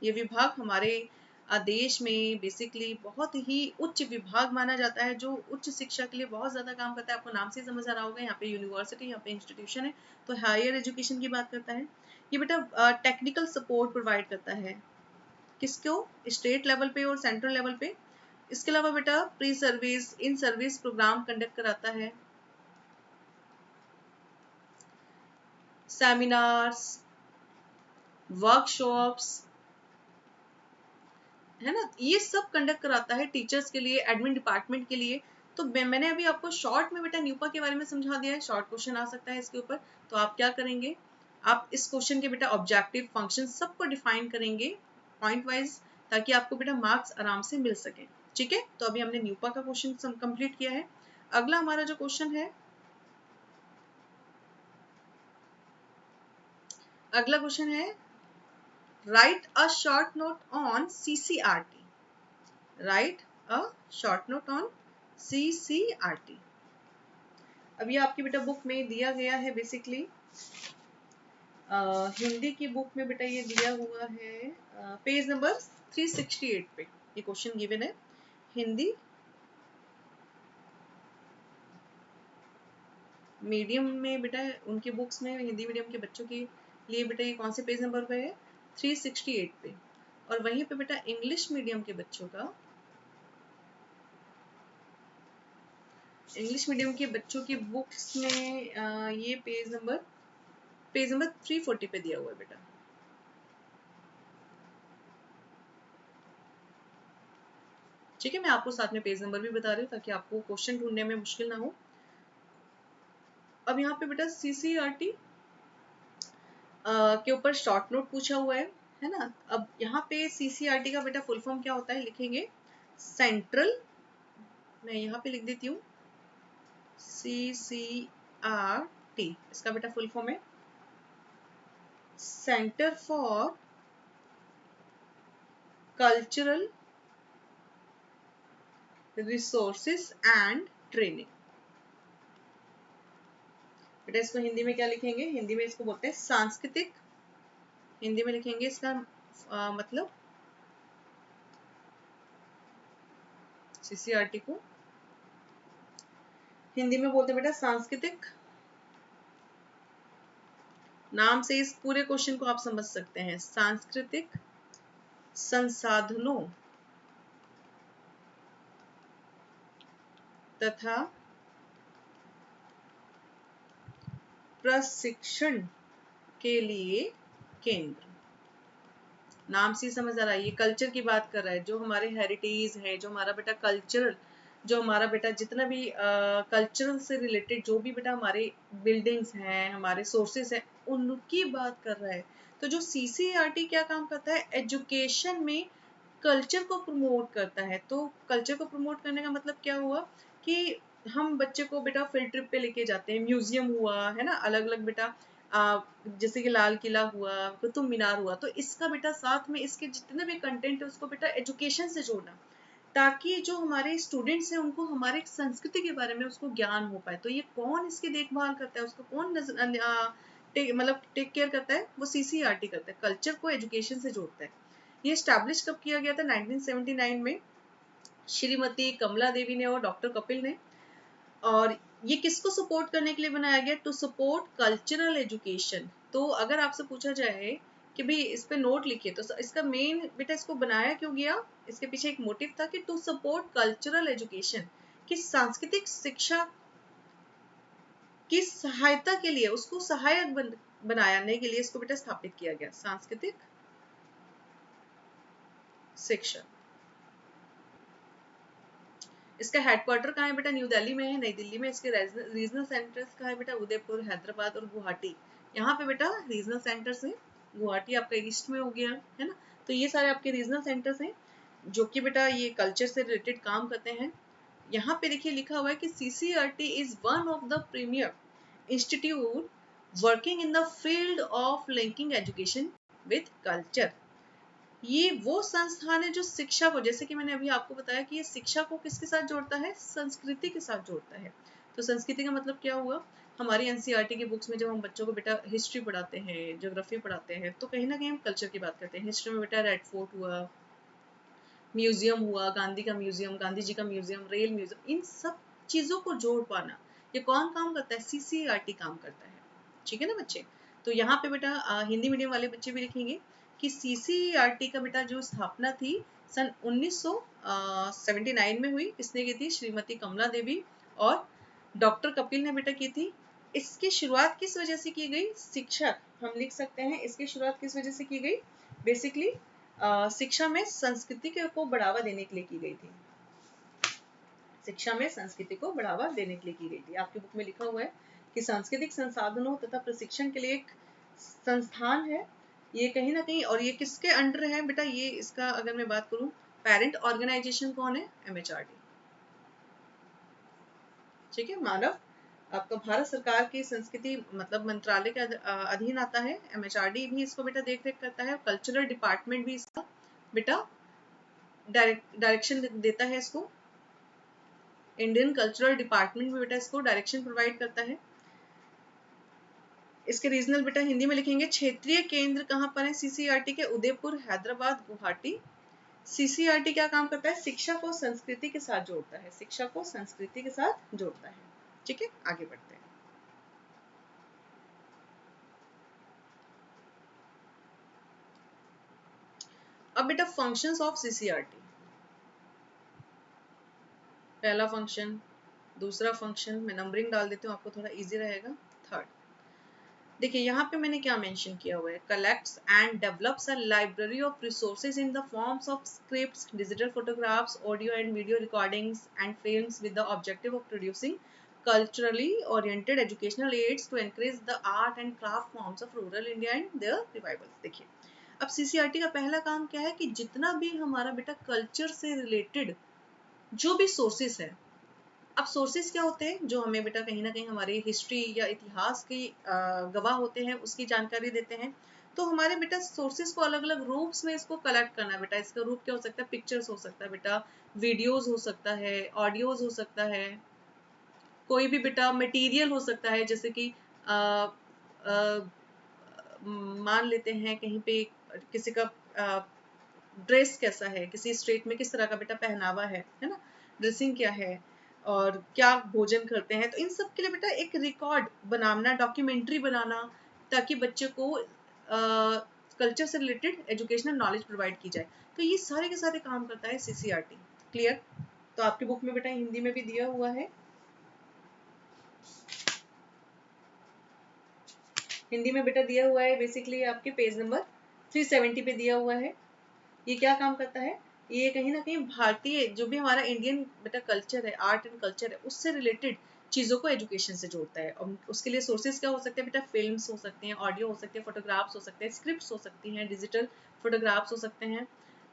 ये विभाग हमारे देश में बेसिकली बहुत ही उच्च विभाग माना जाता है, जो उच्च शिक्षा के लिए बहुत ज़्यादा काम करता है। आपको नाम से समझ आ रहा होगा, यहाँ पे यूनिवर्सिटी, यहाँ पे इंस्टीट्यूशन है, तो हायर एजुकेशन की बात करता है। ये बेटा टेक्निकल सपोर्ट प्रोवाइड करता है, किसको? स्टेट लेवल पे और सेंट्रल लेवल पे। इसके अलावा बेटा pre service, in service programme conduct कराता है, सेमिनार्स, वर्कशॉप्स, है ना, ये सब कंडक्ट कराता है टीचर्स के लिए, एडमिन डिपार्टमेंट के लिए। तो मैंने अभी आपको शॉर्ट में बेटा न्यूपा के बारे में समझा दिया है, शॉर्ट क्वेश्चन आ सकता है इसके ऊपर। तो आप क्या करेंगे, आप इस क्वेश्चन के बेटा ऑब्जेक्टिव फंक्शन सबको डिफाइन करेंगे पॉइंट वाइज, ताकि आपको बेटा मार्क्स आराम से मिल सके। ठीक है, तो अभी हमने न्यूपा का क्वेश्चन कंप्लीट किया है। अगला हमारा जो क्वेश्चन है, अगला क्वेश्चन है right a short note on CCRT। Right a short note on CCRT। अभी आपकी बेटा बुक में दिया गया है बेसिकली, हिंदी की बुक में बेटा ये दिया हुआ है पेज नंबर 368 पे ये क्वेश्चन गिवन है। हिंदी मीडियम में बेटा, उनकी बुक्स में हिंदी मीडियम के बच्चों के लिए बेटा ये कौन से पेज नंबर पे है? 368 पे। और वहीं पे बेटा इंग्लिश मीडियम के बच्चों का, इंग्लिश मीडियम के बच्चों की बुक्स में ये पेज नंबर 340 पे दिया हुआ है बेटा। ठीक है, मैं आपको साथ में पेज नंबर भी बता रही हूँ ताकि आपको क्वेश्चन ढूंढने में मुश्किल ना हो। अब यहाँ पे बेटा CCRT के ऊपर शॉर्ट नोट पूछा हुआ है ना। अब यहाँ पे CCRT का बेटा फुल फॉर्म क्या होता है लिखेंगे, सेंट्रल, मैं यहाँ पे लिख देती हूँ CCRT, इसका बेटा फुल फॉर्म है centre for cultural resources and training. बेटा इसको हिंदी में क्या लिखेंगे, हिंदी में इसको बोलते हैं सांस्कृतिक, हिंदी में लिखेंगे इसका मतलब CCRT को हिंदी में बोलते हैं बेटा सांस्कृतिक। नाम से इस पूरे क्वेश्चन को आप समझ सकते हैं, सांस्कृतिक संसाधनों तथा प्रशिक्षण के लिए केंद्र। नाम से समझ आ रहा है, ये कल्चर की बात कर रहा है, जो हमारे हेरिटेज है, जो हमारा बेटा कल्चरल, जो हमारा बेटा जितना भी कल्चरल से रिलेटेड जो भी बेटा हमारे बिल्डिंग्स हैं, हमारे सोर्सेस हैं, उनकी बात कर रहा है। तो जो CCRT क्या काम करता है, एजुकेशन में कल्चर को प्रमोट करता है। तो कल्चर को प्रमोट करने का मतलब क्या हुआ कि हम बच्चे को बेटा फील्ड ट्रिप पे लेके जाते हैं, म्यूजियम हुआ है ना, अलग अलग बेटा जैसे कि लाल किला हुआ, कुतुब मीनार हुआ, तो इसका बेटा साथ में इसके जितने भी कंटेंट है उसको बेटा एजुकेशन से जोड़ना, ताकि जो हमारे स्टूडेंट्स हैं उनको हमारे संस्कृति के बारे में उसको ज्ञान हो पाए। तो ये कौन इसकी देखभाल करता है, उसको कौन मतलब टेक केयर करता है, वो CCRT करता है, कल्चर को एजुकेशन से जोड़ता है। ये स्टैब्लिश कब किया गया था? 1979 में श्रीमती कमला देवी ने और डॉक्टर कपिल ने। और ये किसको सपोर्ट करने के लिए बनाया गया? To support cultural education. तो अगर आपसे पूछा जाए कि भाई इस पे नोट लिखिए, तो इसका मेन बेटा इसको बनाया क्यों गया, इसके पीछे एक मोटिव था कि टू सपोर्ट कल्चरल एजुकेशन, कि सांस्कृतिक शिक्षा की सहायता के लिए, उसको सहायक बनाने के लिए इसको बेटा स्थापित किया गया, सांस्कृतिक शिक्षा। इसका हेडक्वार्टर कहाँ है बेटा? न्यू दिल्ली में है, नई दिल्ली में। इसके रीजनल सेंटर्स कहाँ है बेटा? उदयपुर, हैदराबाद और गुवाहाटी। यहाँ पे बेटा रीजनल सेंटर्स हैं। गुवाहाटी आपका ईस्ट में हो गया है ना। तो ये सारे आपके रीजनल सेंटर्स हैं जो कि बेटा ये कल्चर से रिलेटेड काम करते हैं। यहाँ पे देखिए लिखा हुआ है कि CCRT is one of the premier institute working in the field of linking education with culture. ये वो संस्थान है जो शिक्षा को, जैसे कि मैंने अभी आपको बताया कि ये शिक्षा को किसके साथ जोड़ता है? संस्कृति के साथ जोड़ता है। तो संस्कृति का मतलब क्या हुआ? हमारी NCERT की बुक्स में जब हम बच्चों को बेटा हिस्ट्री पढ़ाते हैं, ज्योग्राफी पढ़ाते हैं, तो कहीं ना कहीं हम कल्चर की बात करते हैं। हिस्ट्री में बेटा रेड फोर्ट हुआ, म्यूजियम हुआ, गांधी का म्यूजियम, गांधी जी का म्यूजियम, रेल म्यूजियम, इन सब चीजों को जोड़ पाना, ये कौन काम करता है? सीसीईआरटी काम करता है। ठीक है ना बच्चे? तो यहाँ पे बेटा हिंदी मीडियम वाले बच्चे भी लिखेंगे कि सीसीईआरटी का बेटा जो स्थापना थी सन 1979 में हुई। किसने की थी? श्रीमती कमला देवी और डॉक्टर कपिल ने बेटा की थी। इसकी शुरुआत किस वजह से की गई? शिक्षक, हम लिख सकते हैं इसकी शुरुआत किस वजह से की गई? बेसिकली शिक्षा में संस्कृति को बढ़ावा देने के लिए की गई थी। शिक्षा में संस्कृति को बढ़ावा देने के लिए की गई थी। आपकी बुक में लिखा हुआ है कि सांस्कृतिक संसाधनों तथा प्रशिक्षण के लिए एक संस्थान है ये, कहीं ना कहीं, और ये किसके अंडर है बेटा? ये इसका अगर मैं बात करूं, पेरेंट ऑर्गेनाइजेशन कौन है? एमएचआरडी। ठीक है, मानव आपका भारत सरकार की संस्कृति मतलब मंत्रालय के अधीन आता है। एमएचआरडी भी इसको बेटा देख रेख करता है। कल्चरल डिपार्टमेंट भी इसका बेटा डायरेक्शन देता है इसको। इंडियन कल्चरल डिपार्टमेंट भी बेटा इसको डायरेक्शन प्रोवाइड करता है। इसके रीजनल बेटा हिंदी में लिखेंगे। क्षेत्रीय केंद्र कहाँ पर है सीसीईआरटी के? उदयपुर, हैदराबाद, गुवाहाटी। सीसीईआरटी क्या काम करता है? शिक्षा को संस्कृति के साथ जोड़ता है। शिक्षा को संस्कृति के साथ जोड़ता है। ठीक है, आगे बढ़ते हैं। अब बेटा फंक्शंस ऑफ सीसीईआरटी। पहला फंक्शन, दूसरा फंक्शन, मैं नंबरिंग डाल देती हूँ आपको थोड़ा इजी रहेगा। थर्ड, देखिए यहाँ पे मैंने क्या मेंशन किया हुआ है? Collects and develops a library of resources in the forms of scripts, digital photographs, audio and video recordings and films with the objective of producing culturally oriented educational aids to encourage the art and craft forms of rural India and their revivals। देखिए अब CCRT का पहला काम क्या है कि जितना भी हमारा बेटा कल्चर से रिलेटेड जो भी सोर्सेस है, अब सोर्सेस क्या होते हैं? जो हमें बेटा कहीं ना कहीं हमारी हिस्ट्री या इतिहास की गवाह होते हैं, उसकी जानकारी देते हैं। तो हमारे बेटा सोर्सेस को अलग अलग रूप्स में इसको कलेक्ट करना है बेटा। इसका रूप क्या हो सकता है? पिक्चर्स हो सकता है बेटा, वीडियोस हो सकता है, ऑडियोज हो सकता है, कोई भी बेटा मटेरियल हो सकता है, जैसे कि मान लेते हैं कहीं पे किसी का ड्रेस कैसा है, किसी स्टेट में किस तरह का बेटा पहनावा है ना, ड्रेसिंग क्या है और क्या भोजन करते हैं। तो इन सब के लिए बेटा एक रिकॉर्ड बनाना, डॉक्यूमेंट्री बनाना, ताकि बच्चे को कल्चर से रिलेटेड एजुकेशनल नॉलेज प्रोवाइड की जाए। तो ये सारे के सारे काम करता है सीसीआरटी। क्लियर? तो आपकी बुक में बेटा हिंदी में भी दिया हुआ है, हिंदी में बेटा दिया हुआ है बेसिकली आपके पेज नंबर 370 पे दिया हुआ है। ये क्या काम करता है? ये कहीं ना कहीं भारतीय जो भी हमारा इंडियन बेटा कल्चर है, आर्ट एंड कल्चर है, उससे रिलेटेड चीजों को एजुकेशन से जोड़ता है। और उसके लिए सोर्सेज क्या हो सकते हैं बेटा? फिल्म्स हो सकते हैं, ऑडियो हो सकते हैं, फोटोग्राफ्स हो सकते हैं, स्क्रिप्ट्स हो सकती हैं, डिजिटल फोटोग्राफ्स हो सकते हैं,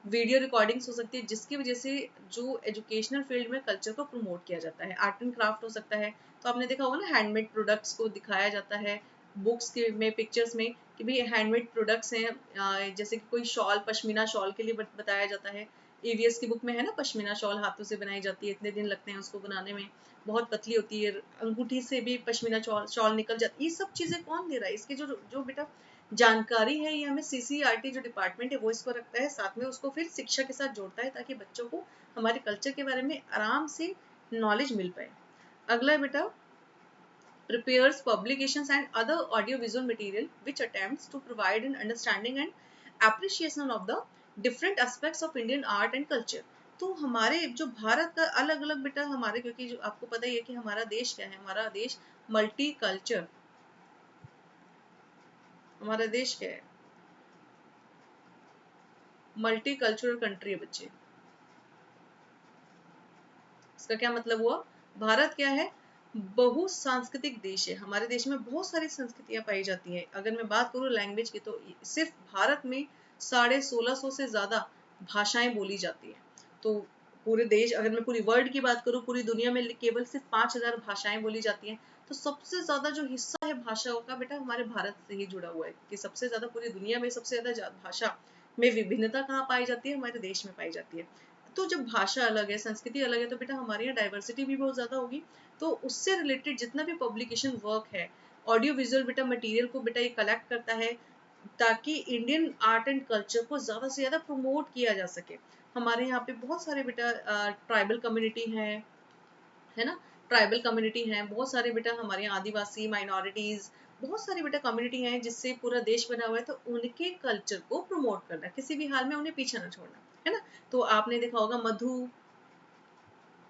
वीडियो रिकॉर्डिंग्स हो सकती है, जिसकी वजह से जो एजुकेशनल फील्ड में कल्चर को प्रमोट किया जाता है। आर्ट एंड क्राफ्ट हो सकता है, तो आपने देखा होगा ना, हैंडमेड प्रोडक्ट्स को दिखाया जाता है बुक्स के में, पिक्चर्स में, कि भाई हैंडमेड प्रोडक्ट्स हैं। जैसे कि कोई शॉल, पश्मीना शॉल के लिए बताया जाता है। ईवीएस की बुक में है ना, पश्मीना शॉल हाथों से बनाई जाती है, इतने दिन लगते हैं उसको बनाने में, बहुत पतली होती है, अंगूठी से भी पश्मीना शॉल निकल जाती है। ये सब चीजें कौन दे रहा है? इसकी जो जो बेटा जानकारी है, ये हमें सीसीईआरटी जो डिपार्टमेंट है वो इसको रखता है, साथ में उसको फिर शिक्षा के साथ जोड़ता है, ताकि बच्चों को हमारे कल्चर के बारे में आराम से नॉलेज मिल पाए। अगला बेटा, prepares publications and other audiovisual material which attempts to provide an understanding and appreciation of the different aspects of Indian art and culture। तो हमारे जो भारत का अलग अलग बेटा हमारे, क्योंकि जो आपको पता ही है कि हमारा देश क्या है, हमारा देश मल्टी कल्चर, हमारा देश क्या है? मल्टी कल्चरल कंट्री है बच्चे। इसका क्या मतलब हुआ? भारत क्या है? बहु सांस्कृतिक देश है। हमारे देश में बहुत सारी संस्कृतियां पाई जाती हैं। अगर मैं बात करूं लैंग्वेज की, तो सिर्फ भारत में 1650 से ज्यादा भाषाएं बोली जाती है। तो पूरे देश, अगर मैं पूरी वर्ल्ड की बात करूं, पूरी दुनिया में केवल सिर्फ 5000 भाषाएं बोली जाती हैं। तो सबसे ज्यादा जो हिस्सा है भाषाओं का बेटा हमारे भारत से ही जुड़ा हुआ है, कि सबसे ज्यादा पूरी दुनिया में सबसे ज्यादा भाषा में विभिन्नता कहाँ पाई जाती है? हमारे देश में पाई जाती है। तो जब भाषा अलग है, संस्कृति अलग है, तो बेटा हमारे यहाँ डाइवर्सिटी भी बहुत ज्यादा होगी। तो उससे रिलेटेड जितना भी पब्लिकेशन वर्क है, ऑडियो विजुअल बेटा मटेरियल को बेटा ये कलेक्ट करता है, ताकि इंडियन आर्ट एंड कल्चर को ज़्यादा से ज़्यादा प्रमोट किया जा सके। हमारे यहाँ पे बहुत सारे बेटा ट्राइबल कम्युनिटी हैं, है ना, ट्राइबल कम्युनिटी हैं, बहुत सारे बेटा हमारे यहाँ आदिवासी माइनॉरिटीज़, बहुत सारी बेटा कम्युनिटी हैं जिससे पूरा देश बना हुआ है, तो उनके कल्चर को प्रमोट करना, किसी भी हाल में उन्हें पीछे ना छोड़ना, है ना। तो आपने देखा होगा मधु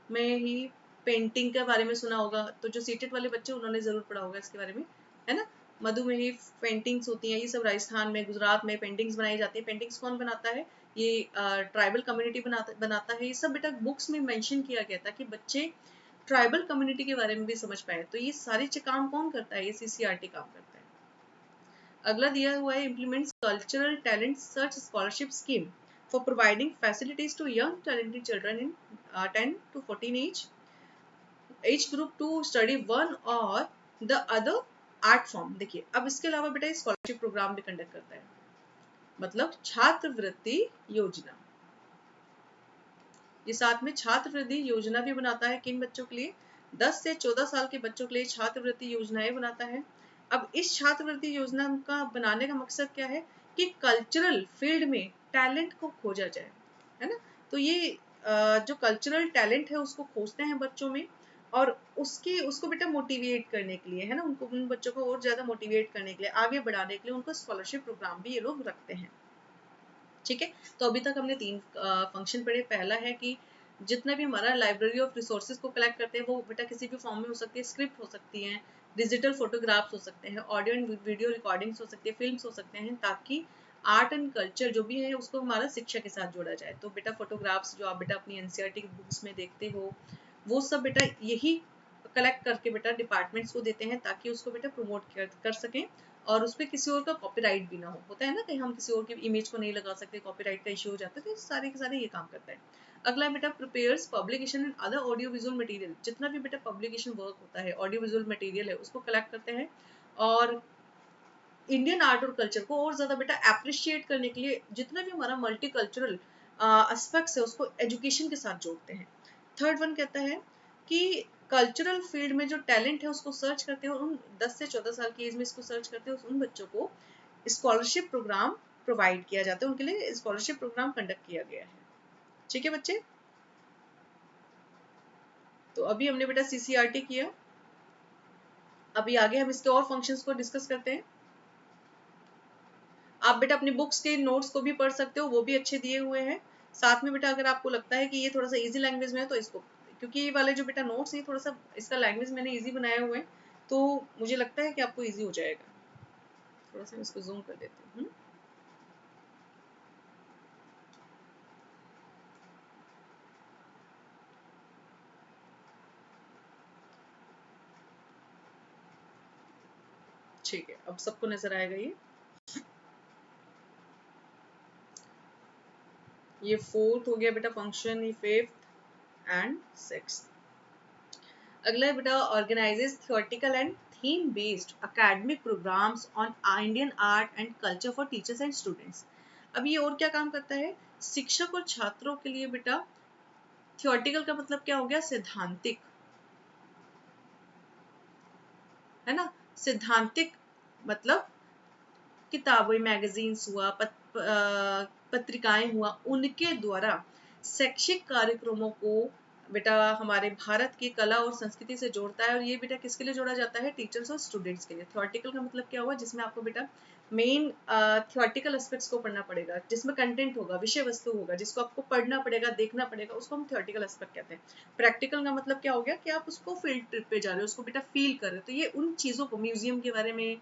में ही पेंटिंग के बारे में सुना होगा, तो जो सीटेड वाले बच्चे उन्होंने जरूर पढ़ा होगा इसके बारे में, है ना। मधुमेही पेंटिंग्स होती हैं, ये सब राजस्थान में गुजरात में पेंटिंग्स बनाई जाती है। पेंटिंग्स कौन बनाता है? ये ट्राइबल कम्युनिटी बनाता है। ये सब बेटा बुक्स में मेंशन किया गया था कि बच्चे ट्राइबल कम्युनिटी के बारे में भी समझ पाए। तो ये सारी काम कौन करता है? ये सीसीआरटी काम करता है। अगला दिया हुआ है implements cultural talent search scholarship scheme for providing facilities to young talented children in 10 to 14 age group to study one or the other art form. देखिए अब इसके अलावा बेटा स्कॉलरशिप प्रोग्राम भी कंडक्ट करता है, मतलब छात्रवृत्ति योजना। ये साथ में छात्रवृत्ति योजना भी बनाता है। किन बच्चों के लिए? 10 से 14 साल के बच्चों के लिए छात्रवृत्ति योजनाएं बनाता है। अब इस छात्रवृत्ति योजना का बनाने का मकसद क्या है? कि कल्चरल फील्ड में टैलेंट को खोजा जाए, है ना। तो ये जो कल्चरल टैलेंट है उसको खोजते हैं बच्चों में, और उसको बेटा मोटिवेट करने के लिए, है ना, उनको उन बच्चों को और ज्यादा मोटिवेट करने के लिए, आगे बढ़ाने के लिए उनको स्कॉलरशिप प्रोग्राम भी ये लोग रखते हैं। ठीक है, तो अभी तक हमने 3 फंक्शन पढ़े। पहला है कि जितना भी हमारा लाइब्रेरी ऑफ रिसोर्सेज को कलेक्ट करते हैं वो बेटा किसी भी फॉर्म में हो सकती है, स्क्रिप्ट हो सकती है, डिजिटल फोटोग्राफ्स हो सकते हैं, ऑडियो एंड वीडियो रिकॉर्डिंग्स हो सकती है, फिल्म्स हो सकते हैं, ताकि आर्ट एंड कल्चर जो भी है उसको हमारा शिक्षा के साथ जोड़ा जाए। तो बेटा फोटोग्राफ्स जो आप बेटा अपनी एनसीईआरटी की बुक्स में देखते हो, वो सब बेटा यही कलेक्ट करके बेटा डिपार्टमेंट्स को देते हैं, ताकि उसको बेटा प्रमोट कर सकें और उसपे किसी और का कॉपीराइट भी ना हो। होता है ना कि हम किसी और की इमेज को नहीं लगा सकते, कॉपीराइट का इश्यू हो जाता है, तो सारे के सारे ये काम करता है। अगला बेटा prepares publication and other audio visual material. जितना भी बेटा पब्लिकेशन वर्क होता है, ऑडियो विजुअल मटेरियल है, उसको कलेक्ट करते हैं और इंडियन आर्ट और कल्चर को और ज्यादा बेटा अप्रिशिएट करने के लिए जितना भी हमारा मल्टी कल्चरल एस्पेक्ट्स है उसको एजुकेशन के साथ जोड़ते हैं। थर्ड वन कहता है कि कल्चरल फील्ड में जो टैलेंट है उसको सर्च करते हैं, और उन 10 से 14 साल की एज में इसको सर्च करते हैं, उन बच्चों को स्कॉलरशिप प्रोग्राम प्रोवाइड किया जाता है, उनके लिए स्कॉलरशिप प्रोग्राम कंडक्ट किया गया है। ठीक है बच्चे, तो अभी हमने बेटा सीसीआरटी किया, अभी आगे हम इसके और फंक्शंस को डिस्कस करते हैं। आप बेटा अपनी बुक्स के नोट्स को भी पढ़ सकते हो, वो भी अच्छे दिए हुए हैं। साथ में बेटा अगर आपको लगता है कि ये थोड़ा सा इजी लैंग्वेज में है तो इसको, क्योंकि ये वाले जो बेटा नोट्स हैं थोड़ा सा इसका लैंग्वेज मैंने इजी बनाए हुए हैं, तो मुझे लगता है कि आपको इजी हो जाएगा। थोड़ा सा इसको जूम कर देती हूँ। ठीक है, अब सबको नजर आएगा ये फोर्थ हो गया बेटा फंक्शन, ये फिफ्थ एंड सिक्स्थ। अगला है बेटा organises theoretical and theme based academic programmes on Indian art and culture for teachers and students. अब ये और क्या काम करता है? शिक्षक और छात्रों के लिए बेटा थियोरेटिकल का मतलब क्या हो गया? सिद्धांतिक, है ना। सिद्धांतिक मतलब किताबें, मैगजीन्स हुआ, पत्रिकाएं हुआ, उनके द्वारा शैक्षिक कार्यक्रमों को बेटा हमारे भारत की कला और संस्कृति से जोड़ता है। और ये बेटा किसके लिए जोड़ा जाता है? टीचर्स और स्टूडेंट्स के लिए। थ्योरेटिकल का मतलब क्या हुआ? जिसमें आपको बेटा मेन थ्योरेटिकल एस्पेक्ट्स को पढ़ना पड़ेगा, जिसमें कंटेंट होगा, विषय वस्तु होगा, जिसको आपको पढ़ना पड़ेगा, देखना पड़ेगा, उसको हम थ्योरेटिकल एस्पेक्ट कहते हैं। प्रैक्टिकल का मतलब क्या हो गया? कि आप उसको फील्ड ट्रिप पे जा रहे हो, उसको बेटा फील कर रहे हो। तो ये उन चीजों को, म्यूजियम के बारे में,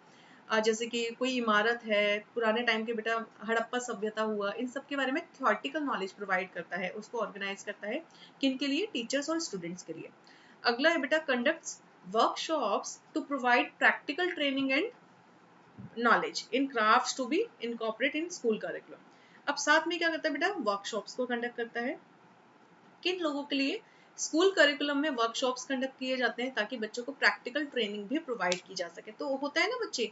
जैसे कि कोई इमारत है, पुराने टाइम के बेटा हड़प्पा सभ्यता हुआ, इन सब के बारे में थ्योरेटिकल नॉलेज प्रोवाइड करता है, उसको ऑर्गेनाइज करता है। किन के लिए? टीचर्स और स्टूडेंट्स के लिए। अगला है बेटा conducts workshops to provide practical training and knowledge in crafts to be incorporate in school curriculum. अब साथ में क्या करता है बेटा? वर्कशॉप्स को कंडक्ट करता है। किन लोगों के लिए? स्कूल करिकुलम में वर्कशॉप्स कंडक्ट किए जाते हैं ताकि बच्चों को प्रैक्टिकल ट्रेनिंग भी प्रोवाइड की जा सके। तो होता है ना बच्चे,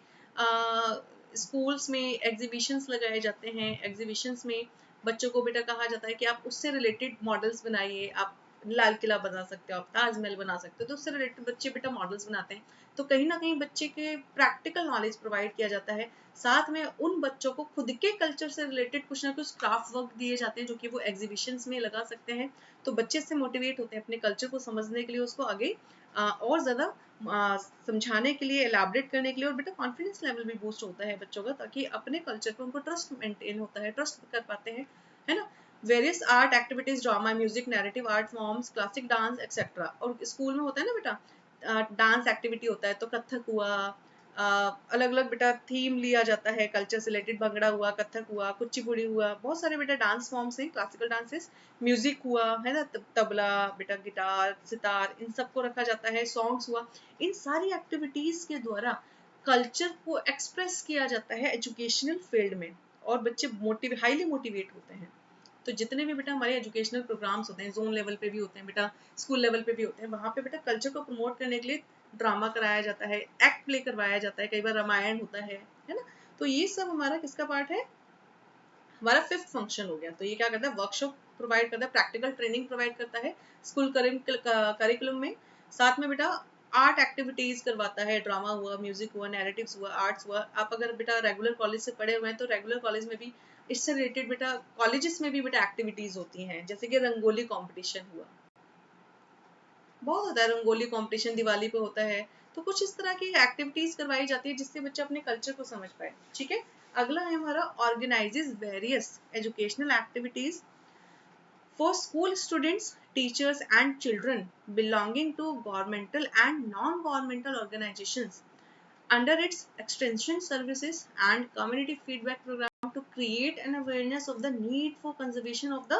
स्कूल्स में एग्जीबिशंस लगाए जाते हैं, एग्जीबिशंस में बच्चों को बेटा कहा जाता है कि आप उससे रिलेटेड मॉडल्स बनाइए, आप लाल किला बना सकते हो, आप ताजमहल बना सकते हो, तो उससे रिलेटेड बच्चे बेटा मॉडल्स बनाते हैं। तो कहीं ना कहीं बच्चे के प्रैक्टिकल नॉलेज प्रोवाइड किया जाता है। साथ में उन बच्चों को खुद के कल्चर से रिलेटेड कुछ ना कुछ क्राफ्ट वर्क दिए जाते हैं जो कि वो एग्जीबिशंस में लगा सकते हैं। तो बच्चे इससे मोटिवेट होते हैं अपने कल्चर को समझने के लिए, उसको आगे और ज़्यादा समझाने के लिए, एलाबरेट करने के लिए, और बेटा कॉन्फिडेंस लेवल भी बूस्ट होता है बच्चों का, ताकि अपने कल्चर पर उनको ट्रस्ट मेंटेन होता है, ट्रस्ट कर पाते हैं, है ना। Various art activities, drama, music, narrative art forms, classic dance etcetera. और स्कूल में होता है ना बेटा डांस एक्टिविटी होता है, तो कथक हुआ, अलग अलग बेटा थीम लिया जाता है कल्चर से रिलेटेड, भंगड़ा हुआ, कथक हुआ, कुचिपुड़ी हुआ, बहुत सारे बेटा डांस फॉर्म्स हैं, क्लासिकल डांसेस, म्यूजिक हुआ, है ना, तबला बेटा, गिटार, सितार, इन सबको रखा जाता है, सॉन्ग्स हुआ। इन सारी एक्टिविटीज के द्वारा कल्चर को एक्सप्रेस किया जाता है एजुकेशनल फील्ड में, और बच्चे हाईली मोटिवेट होते हैं। तो जितने भी बेटा हमारे एजुकेशनल प्रोग्राम्स होते हैं, जोन लेवल पे भी होते हैं बेटा, स्कूल लेवल पे भी होते हैं, वहाँ पे बेटा कल्चर को प्रमोट करने के लिए ड्रामा कराया जाता है, एक्ट प्ले करवाया जाता है, कई बार रामायण होता है ना। तो ये सब हमारा किसका पार्ट है, हमारा फिफ्थ फंक्शन हो गया। तो ये क्या करता है, वर्कशॉप प्रोवाइड करता है, प्रैक्टिकल ट्रेनिंग प्रोवाइड करता है स्कूल करिकुलम में। साथ में बेटा आर्ट एक्टिविटीज करवाता है, ड्रामा हुआ, म्यूजिक हुआ, नैरेटिव्स हुआ, आर्ट्स हुआ। आप अगर बेटा रेगुलर कॉलेज से पढ़े हुए हैं तो रेगुलर कॉलेज में भी इससे रिलेटेड बेटा, कॉलेजेस में भी बेटा एक्टिविटीज होती हैं, जैसे कि रंगोली कॉम्पिटिशन हुआ, बहुत होता है रंगोली कंपटीशन, दिवाली पे होता है। तो कुछ इस तरह की एक्टिविटीज करवाई जाती है जिससे बच्चा अपने कल्चर को समझ पाए। ठीक है, अगला है हमारा organises various educational activities for school students, teachers and children belonging to governmental and non-governmental organizations under its extension services and community feedback program to create an awareness of the need for conservation of the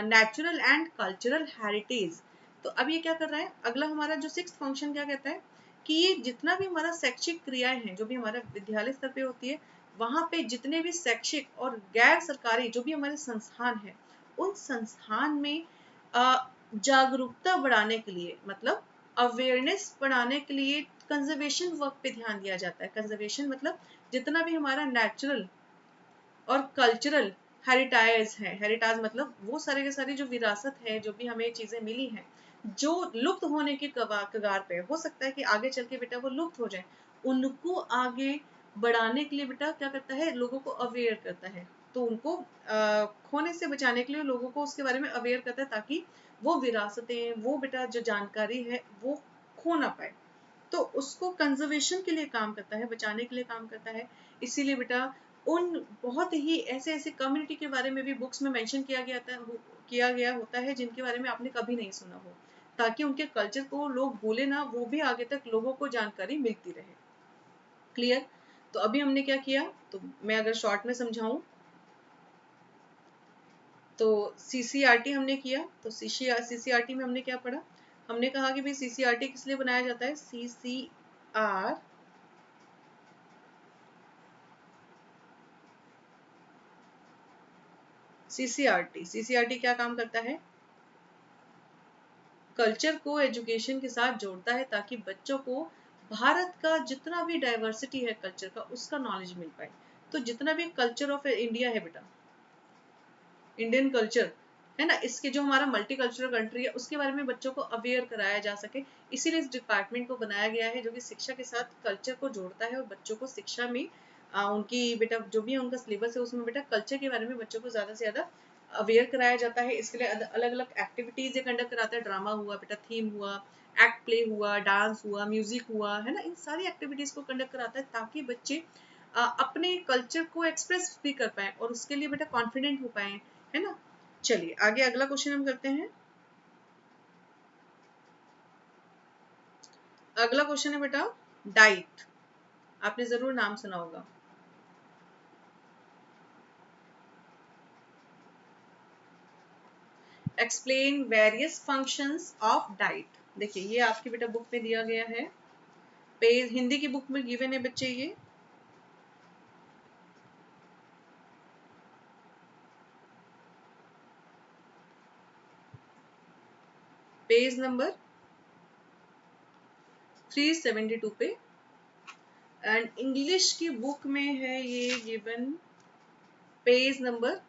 natural and cultural heritage। तो अब ये क्या कर रहा है, अगला हमारा जो सिक्स्थ फंक्शन क्या कहता है कि ये जितना भी हमारा शैक्षिक क्रियाएं हैं जो भी हमारा विद्यालय स्तर पे होती है, वहां पे जितने भी शैक्षिक और गैर सरकारी जो भी हमारे संस्थान है, उन संस्थान में जागरूकता बढ़ाने के लिए, मतलब अवेयरनेस बढ़ाने के लिए कंजर्वेशन वर्क पे ध्यान दिया जाता है। कंजर्वेशन मतलब जितना भी हमारा नेचुरल और कल्चरल हेरिटाज है, हेरिटाज मतलब वो सारे के सारी जो विरासत है, जो भी हमें चीजें मिली हैं जो लुप्त होने के कगार पे, हो सकता है कि आगे चल के बेटा वो लुप्त हो जाए, उनको आगे बढ़ाने के लिए बेटा क्या करता है, लोगों को अवेयर करता है। तो उनको खोने से बचाने के लिए लोगों को उसके बारे में अवेयर करता है, ताकि वो विरासतें, वो बेटा जो जानकारी है वो खो ना पाए। तो उसको कंजर्वेशन के लिए काम करता है, बचाने के लिए काम करता है। इसीलिए बेटा उन बहुत ही ऐसे ऐसे कम्युनिटी के बारे में भी बुक्स में मेंशन किया गया होता है जिनके बारे में आपने कभी नहीं सुना हो, ताकि उनके कल्चर को लोग भूले ना, वो भी आगे तक लोगों को जानकारी मिलती रहे। क्लियर। तो अभी हमने क्या किया, तो मैं अगर शॉर्ट में समझाऊं तो सीसीआरटी हमने किया। तो सीसीआरटी में हमने क्या पढ़ा, हमने कहा कि भाई सीसीआरटी किस लिए बनाया जाता है, सीसीआरटी क्या काम करता है, कल्चर को एजुकेशन के साथ जोड़ता है, ताकि बच्चों को भारत का जितना भी डाइवर्सिटी है कल्चर का, उसका नॉलेज मिल पाए। तो जितना भी कल्चर ऑफ इंडिया है बेटा, इंडियन कल्चर है ना, इसके जो हमारा मल्टी कल्चरल कंट्री है उसके बारे में बच्चों को अवेयर कराया जा सके। इसीलिए इस डिपार्टमेंट को बनाया गया है जो कि शिक्षा के साथ कल्चर को जोड़ता है, और बच्चों को शिक्षा में उनकी बेटा जो भी उनका सिलेबस है उसमें बेटा कल्चर के बारे में बच्चों को ज्यादा से ज्यादा अवेयर कराया जाता है। इसके लिए अलग अलग एक्टिविटीज कंडक्ट कराता है, ड्रामा हुआ बेटा, थीम हुआ, एक्ट प्ले हुआ, डांस हुआ, म्यूजिक हुआ, है ना, इन सारी एक्टिविटीज को कंडक्ट कराता है ताकि बच्चे अपने कल्चर को एक्सप्रेस भी कर पाए और उसके लिए बेटा कॉन्फिडेंट हो पाए, है ना। चलिए आगे अगला क्वेश्चन हम करते हैं। अगला क्वेश्चन है बेटा डाइट, आपने जरूर नाम सुना होगा। Explain various functions of diet. देखिए ये आपकी बेटा बुक में दिया गया है, पेज हिंदी की बुक में गिवन है बच्चे, ये पेज नंबर 372 पे, एंड इंग्लिश की बुक में है ये given page number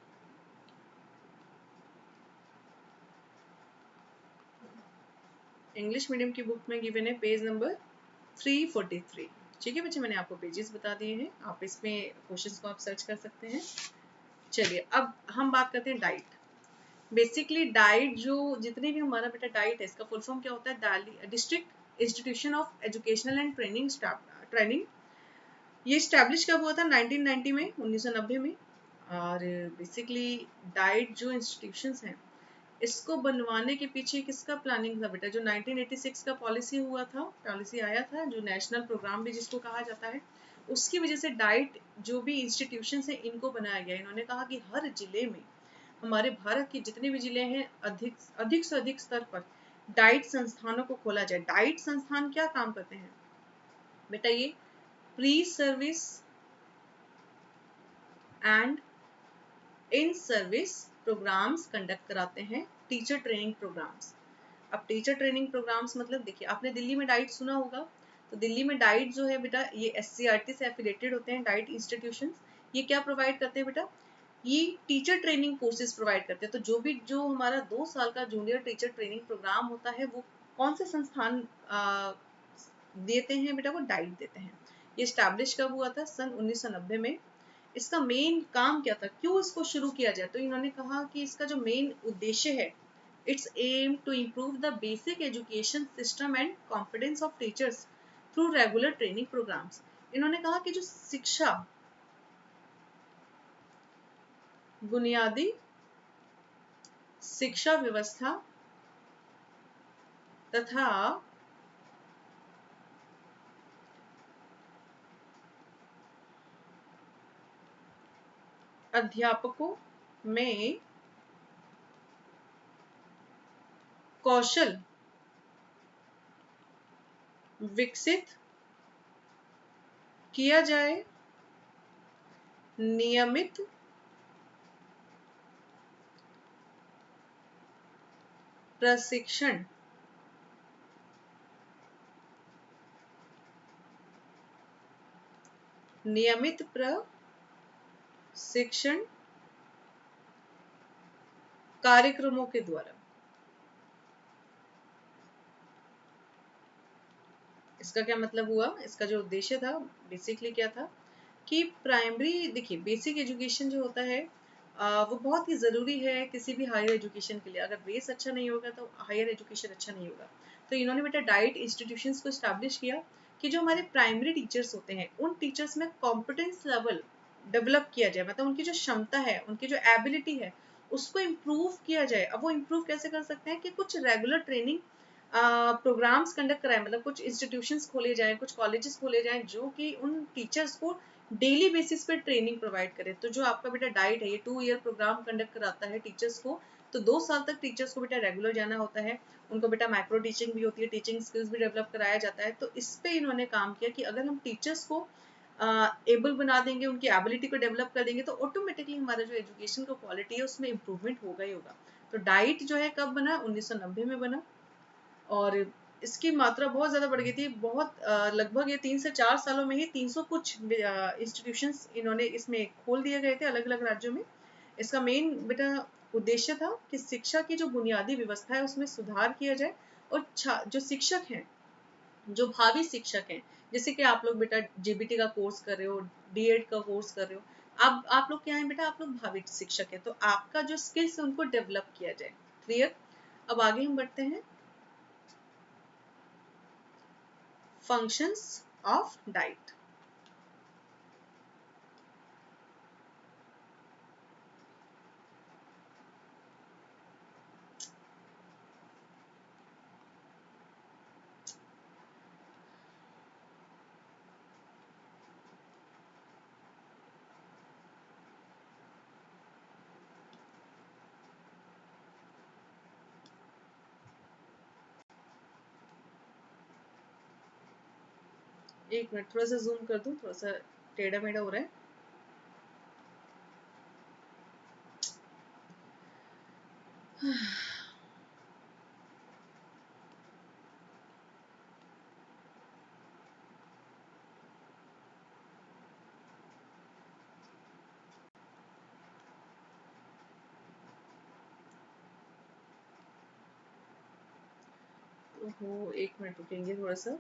English medium की बुक में गिवन है पेज नंबर 343। ठीक है बच्चे, मैंने आपको पेजेस बता दिए हैं, आप इसमें क्वेश्चंस को आप सर्च कर सकते हैं। चलिए अब हम बात करते हैं डाइट। बेसिकली डाइट जो जितने भी हमारा बेटा डाइट है, इसका फुल फॉर्म क्या होता है? District institution of educational and training. ये स्टैब्लिश कब हुआ था? 1990 में, 1990 में। और बेसिकली डाइट जो इंस्टीट्यूशंस हैं, इसको बनवाने के पीछे किसका प्लानिंग था बेटा? जो 1986 का पॉलिसी आया था, जो नेशनल प्रोग्राम भी जिसको कहा जाता है, उसकी वजह से डाइट जो भी इंस्टीट्यूशंस हैं इनको बनाया गया। इन्होंने कहा कि हर जिले में, हमारे भारत के जितने भी जिले हैं, अधिक अधिक से अधिक स्तर पर डाइट संस्थानों को खोला जाए। डाइट संस्थान क्या काम करते हैं बेटा? ये pre service and in service programmes conduct कराते हैं, टीचर ट्रेनिंग प्रोग्राम्स। अब टीचर ट्रेनिंग प्रोग्राम्स मतलब देखिए, आपने दिल्ली में डाइट सुना होगा, तो दिल्ली में डाइट जो है बेटा, ये एससीईआरटी से एफिलेटेड होते हैं डाइट इंस्टीट्यूशंस। ये क्या प्रोवाइड करते हैं बेटा? ये टीचर ट्रेनिंग कोर्सेज प्रोवाइड करते हैं। तो जो हमारा 2 साल का जूनियर टीचर ट्रेनिंग प्रोग्राम होता है, वो कौन से संस्थान देते हैं बेटा? वो डाइट देते हैं। ये स्टैब्लिश कब हुआ था? सन 1990 में। इसका मेन काम क्या था? क्यों इसको शुरू किया जाए? तो इन्होंने कहा कि इसका जो मेन उद्देश्य है, it's aim to improve the basic education system and confidence of teachers through regular training programmes. इन्होंने कहा कि जो शिक्षा, बुनियादी शिक्षा व्यवस्था तथा अध्यापकों में कौशल विकसित किया जाए, नियमित प्रशिक्षण नियमित प्रशिक्षण कार्यक्रमों के द्वारा। इसका क्या मतलब हुआ? इसका जो उद्देश्य था बेसिकली क्या था कि प्राइमरी, देखिए बेसिक एजुकेशन जो होता है वो बहुत ही ज़रूरी है किसी भी हायर एजुकेशन के लिए। अगर बेस अच्छा नहीं होगा तो हायर एजुकेशन अच्छा नहीं होगा। तो इन्होंने बेटा डाइट इंस्टीट्यूशंस को इस्टेब्लिश किया कि जो हमारे प्राइमरी टीचर्स होते हैं, उन टीचर्स में कॉम्पिटेंस लेवल डेवलप किया जाए, मतलब उनकी जो क्षमता है, उनकी जो एबिलिटी है, उसको इम्प्रूव किया जाए। अब वो इम्प्रूव कैसे कर सकते हैं? कि कुछ रेगुलर ट्रेनिंग प्रोग्राम्स कंडक्ट कराए, मतलब कुछ इंस्टीट्यूशंस खोले जाएं, कुछ कॉलेजेस खोले जाएं, जो कि उन टीचर्स को डेली बेसिस पे ट्रेनिंग प्रोवाइड करे। तो जो आपका बेटा डाइट है, ये 2 ईयर प्रोग्राम कंडक्ट कराता है टीचर्स को। तो 2 साल तक टीचर्स को बेटा रेगुलर जाना होता है। उनको बेटा माइक्रो टीचिंग भी होती है, टीचिंग स्किल्स भी डेवलप कराया जाता है। तो इस पे इन्होंने काम किया कि अगर हम टीचर्स को एबल बना देंगे, उनकी एबिलिटी को डेवलप कर देंगे, तो ऑटोमेटिकली हमारा जो एजुकेशन का क्वालिटी है उसमें इम्प्रूवमेंट होगा ही होगा। तो डाइट जो है कब बना? 1990 में बना। और इसकी मात्रा बहुत ज़्यादा बढ़ गई थी। बहुत लगभग ये 3 से 4 सालों में ही 300 कुछ इंस्टीट्यूशंस इन्होंने इसमें खोल दिए गए थे अलग अलग राज्यों में। इसका मेन बेटा उद्देश्य था कि शिक्षा की जो बुनियादी व्यवस्था है उसमें सुधार किया जाए, और जो शिक्षक हैं, जो भावी शिक्षक हैं, जैसे कि आप लोग बेटा जीबीटी का कोर्स कर रहे हो, डीएड का कोर्स कर रहे हो, अब आप लोग क्या है बेटा? आप लोग भावी शिक्षक है, तो आपका जो स्किल्स है उनको डेवलप किया जाए। क्लियर? अब आगे हम बढ़ते हैं। Functions of diet। एक मिनट, थोड़ा सा जूम कर दूं, थोड़ा सा टेढ़ा मेढ़ा हो रहा है। ओहो, एक मिनट रुकेंगे थोड़ा सा।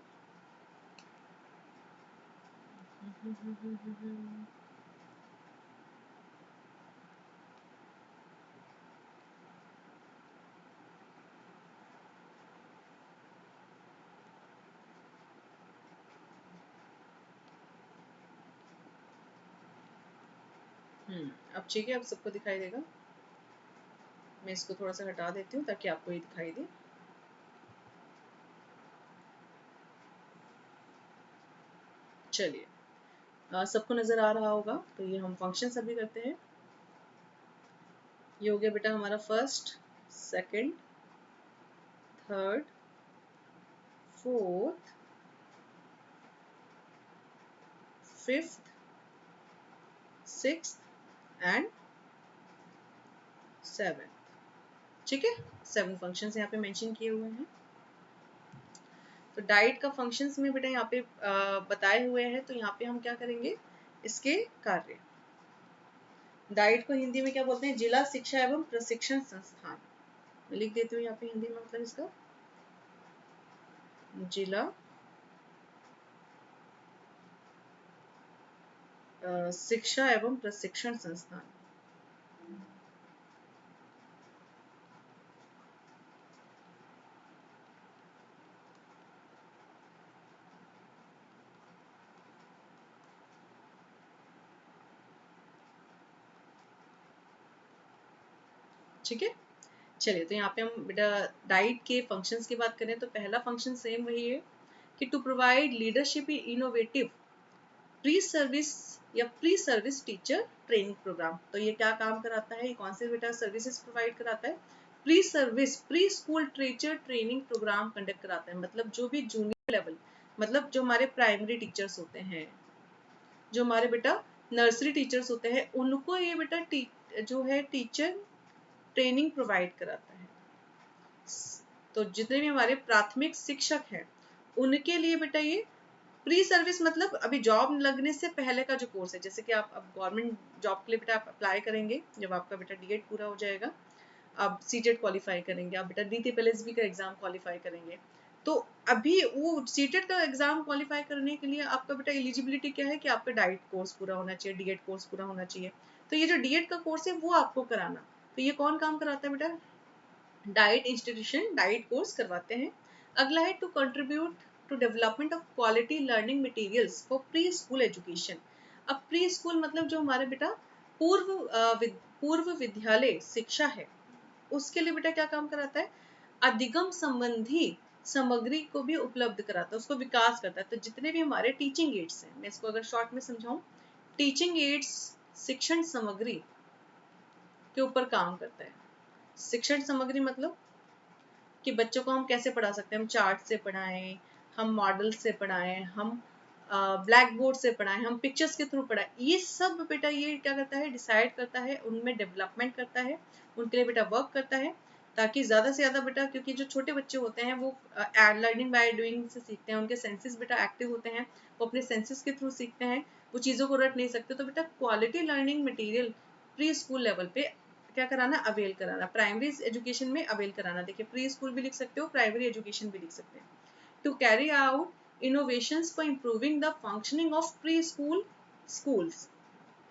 अब ठीक है, अब सबको दिखाई देगा। मैं इसको थोड़ा सा हटा देती हूँ ताकि आपको ये दिखाई दे। चलिए, सबको नजर आ रहा होगा। तो ये हम फंक्शन अभी करते हैं। ये हो गया बेटा हमारा first, second, third, fourth, fifth, sixth and seventh. ठीक है, 7 फंक्शंस यहाँ पे मेंशन किए हुए हैं। तो डाइट का फंक्शंस में बेटा यहाँ पे बताए हुए हैं। तो यहाँ पे हम क्या करेंगे, इसके कार्य। डाइट को हिंदी में क्या बोलते हैं, जिला शिक्षा एवं प्रशिक्षण संस्थान। मैं लिख देती हूँ यहाँ पे हिंदी में मतलब इसका, जिला शिक्षा एवं प्रशिक्षण संस्थान। ठीक है, चलिए तो यहाँ पे हम बेटा डाइट के फंक्शंस की बात करें तो पहला फंक्शन सेम वही है कि to provide leadership in innovative pre service या pre service teacher training program. तो ये क्या काम कराता है, ये कौन से बेटा सर्विसेज प्रोवाइड कराता है, pre service pre school teacher training programme conduct कराता है। मतलब जो भी जूनियर लेवल, मतलब जो हमारे प्राइमरी टीचर्स होते हैं, जो हमारे बेटा नर्सरी टीचर्स होते हैं, उनको ये बेटा जो है टीचर ट्रेनिंग प्रोवाइड कराता है। तो जितने भी हमारे प्राथमिक शिक्षक हैं उनके लिए बेटा ये प्री सर्विस, मतलब अभी जॉब लगने से पहले का जो कोर्स है। जैसे कि आप अब गवर्नमेंट जॉब के लिए बेटा आप अप्लाई करेंगे, जब आपका बेटा डीएड पूरा हो जाएगा, आप सीटेट क्वालिफाई करेंगे, आप बेटा डीटीपीएलएसबी का एग्जाम क्वालिफाई करेंगे। तो अभी वो सीटेट का एग्जाम क्वालिफाई करने के लिए आपका बेटा एलिजिबिलिटी क्या है कि आपका डाइट कोर्स पूरा होना चाहिए, डीएड कोर्स पूरा होना चाहिए। तो ये जो डीएड का कोर्स है वो आपको कराना। तो ये कौन काम कराता है बेटा, डाइट इंस्टीट्यूशन डाइट कोर्स करवाते हैं। अगला है to contribute to development of quality learning materials for pre school education. अब प्री स्कूल मतलब जो हमारे बेटा पूर्व विद्यालय शिक्षा है, उसके लिए बेटा क्या काम कराता है, अधिगम संबंधी सामग्री को भी उपलब्ध कराता है, उसको विकास करता है। तो जितने भी हमारे टीचिंग एड्स हैं, मैं इसको अगर शॉर्ट में समझाऊं, टीचिंग एड्स शिक्षण सामग्री के ऊपर काम करता है। शिक्षण सामग्री मतलब कि बच्चों को हम कैसे पढ़ा सकते हैं, हम चार्ट से पढ़ाएं, हम मॉडल से पढ़ाएं, हम ब्लैक बोर्ड से पढ़ाएं, हम पिक्चर्स के थ्रू पढ़ाएं, ये सब बेटा ये क्या करता है, डिसाइड करता है, उनमें डेवलपमेंट करता है, उनके लिए बेटा वर्क करता है, ताकि ज़्यादा से ज़्यादा बेटा, क्योंकि जो छोटे बच्चे होते हैं वो लर्निंग बाय डूइंग से सीखते हैं, उनके सेंसेस बेटा एक्टिव होते हैं, वो अपने सेंसेस के थ्रू सीखते हैं, वो चीज़ों को रट नहीं सकते। तो बेटा quality learning material pre school level पे क्या कराना, अवेल कराना, प्राइमरी एजुकेशन में अवेल कराना। देखिए प्री स्कूल भी लिख सकते हो, प्राइमरी एजुकेशन भी लिख सकते हैं। To carry out innovations for improving the functioning of pre school schools,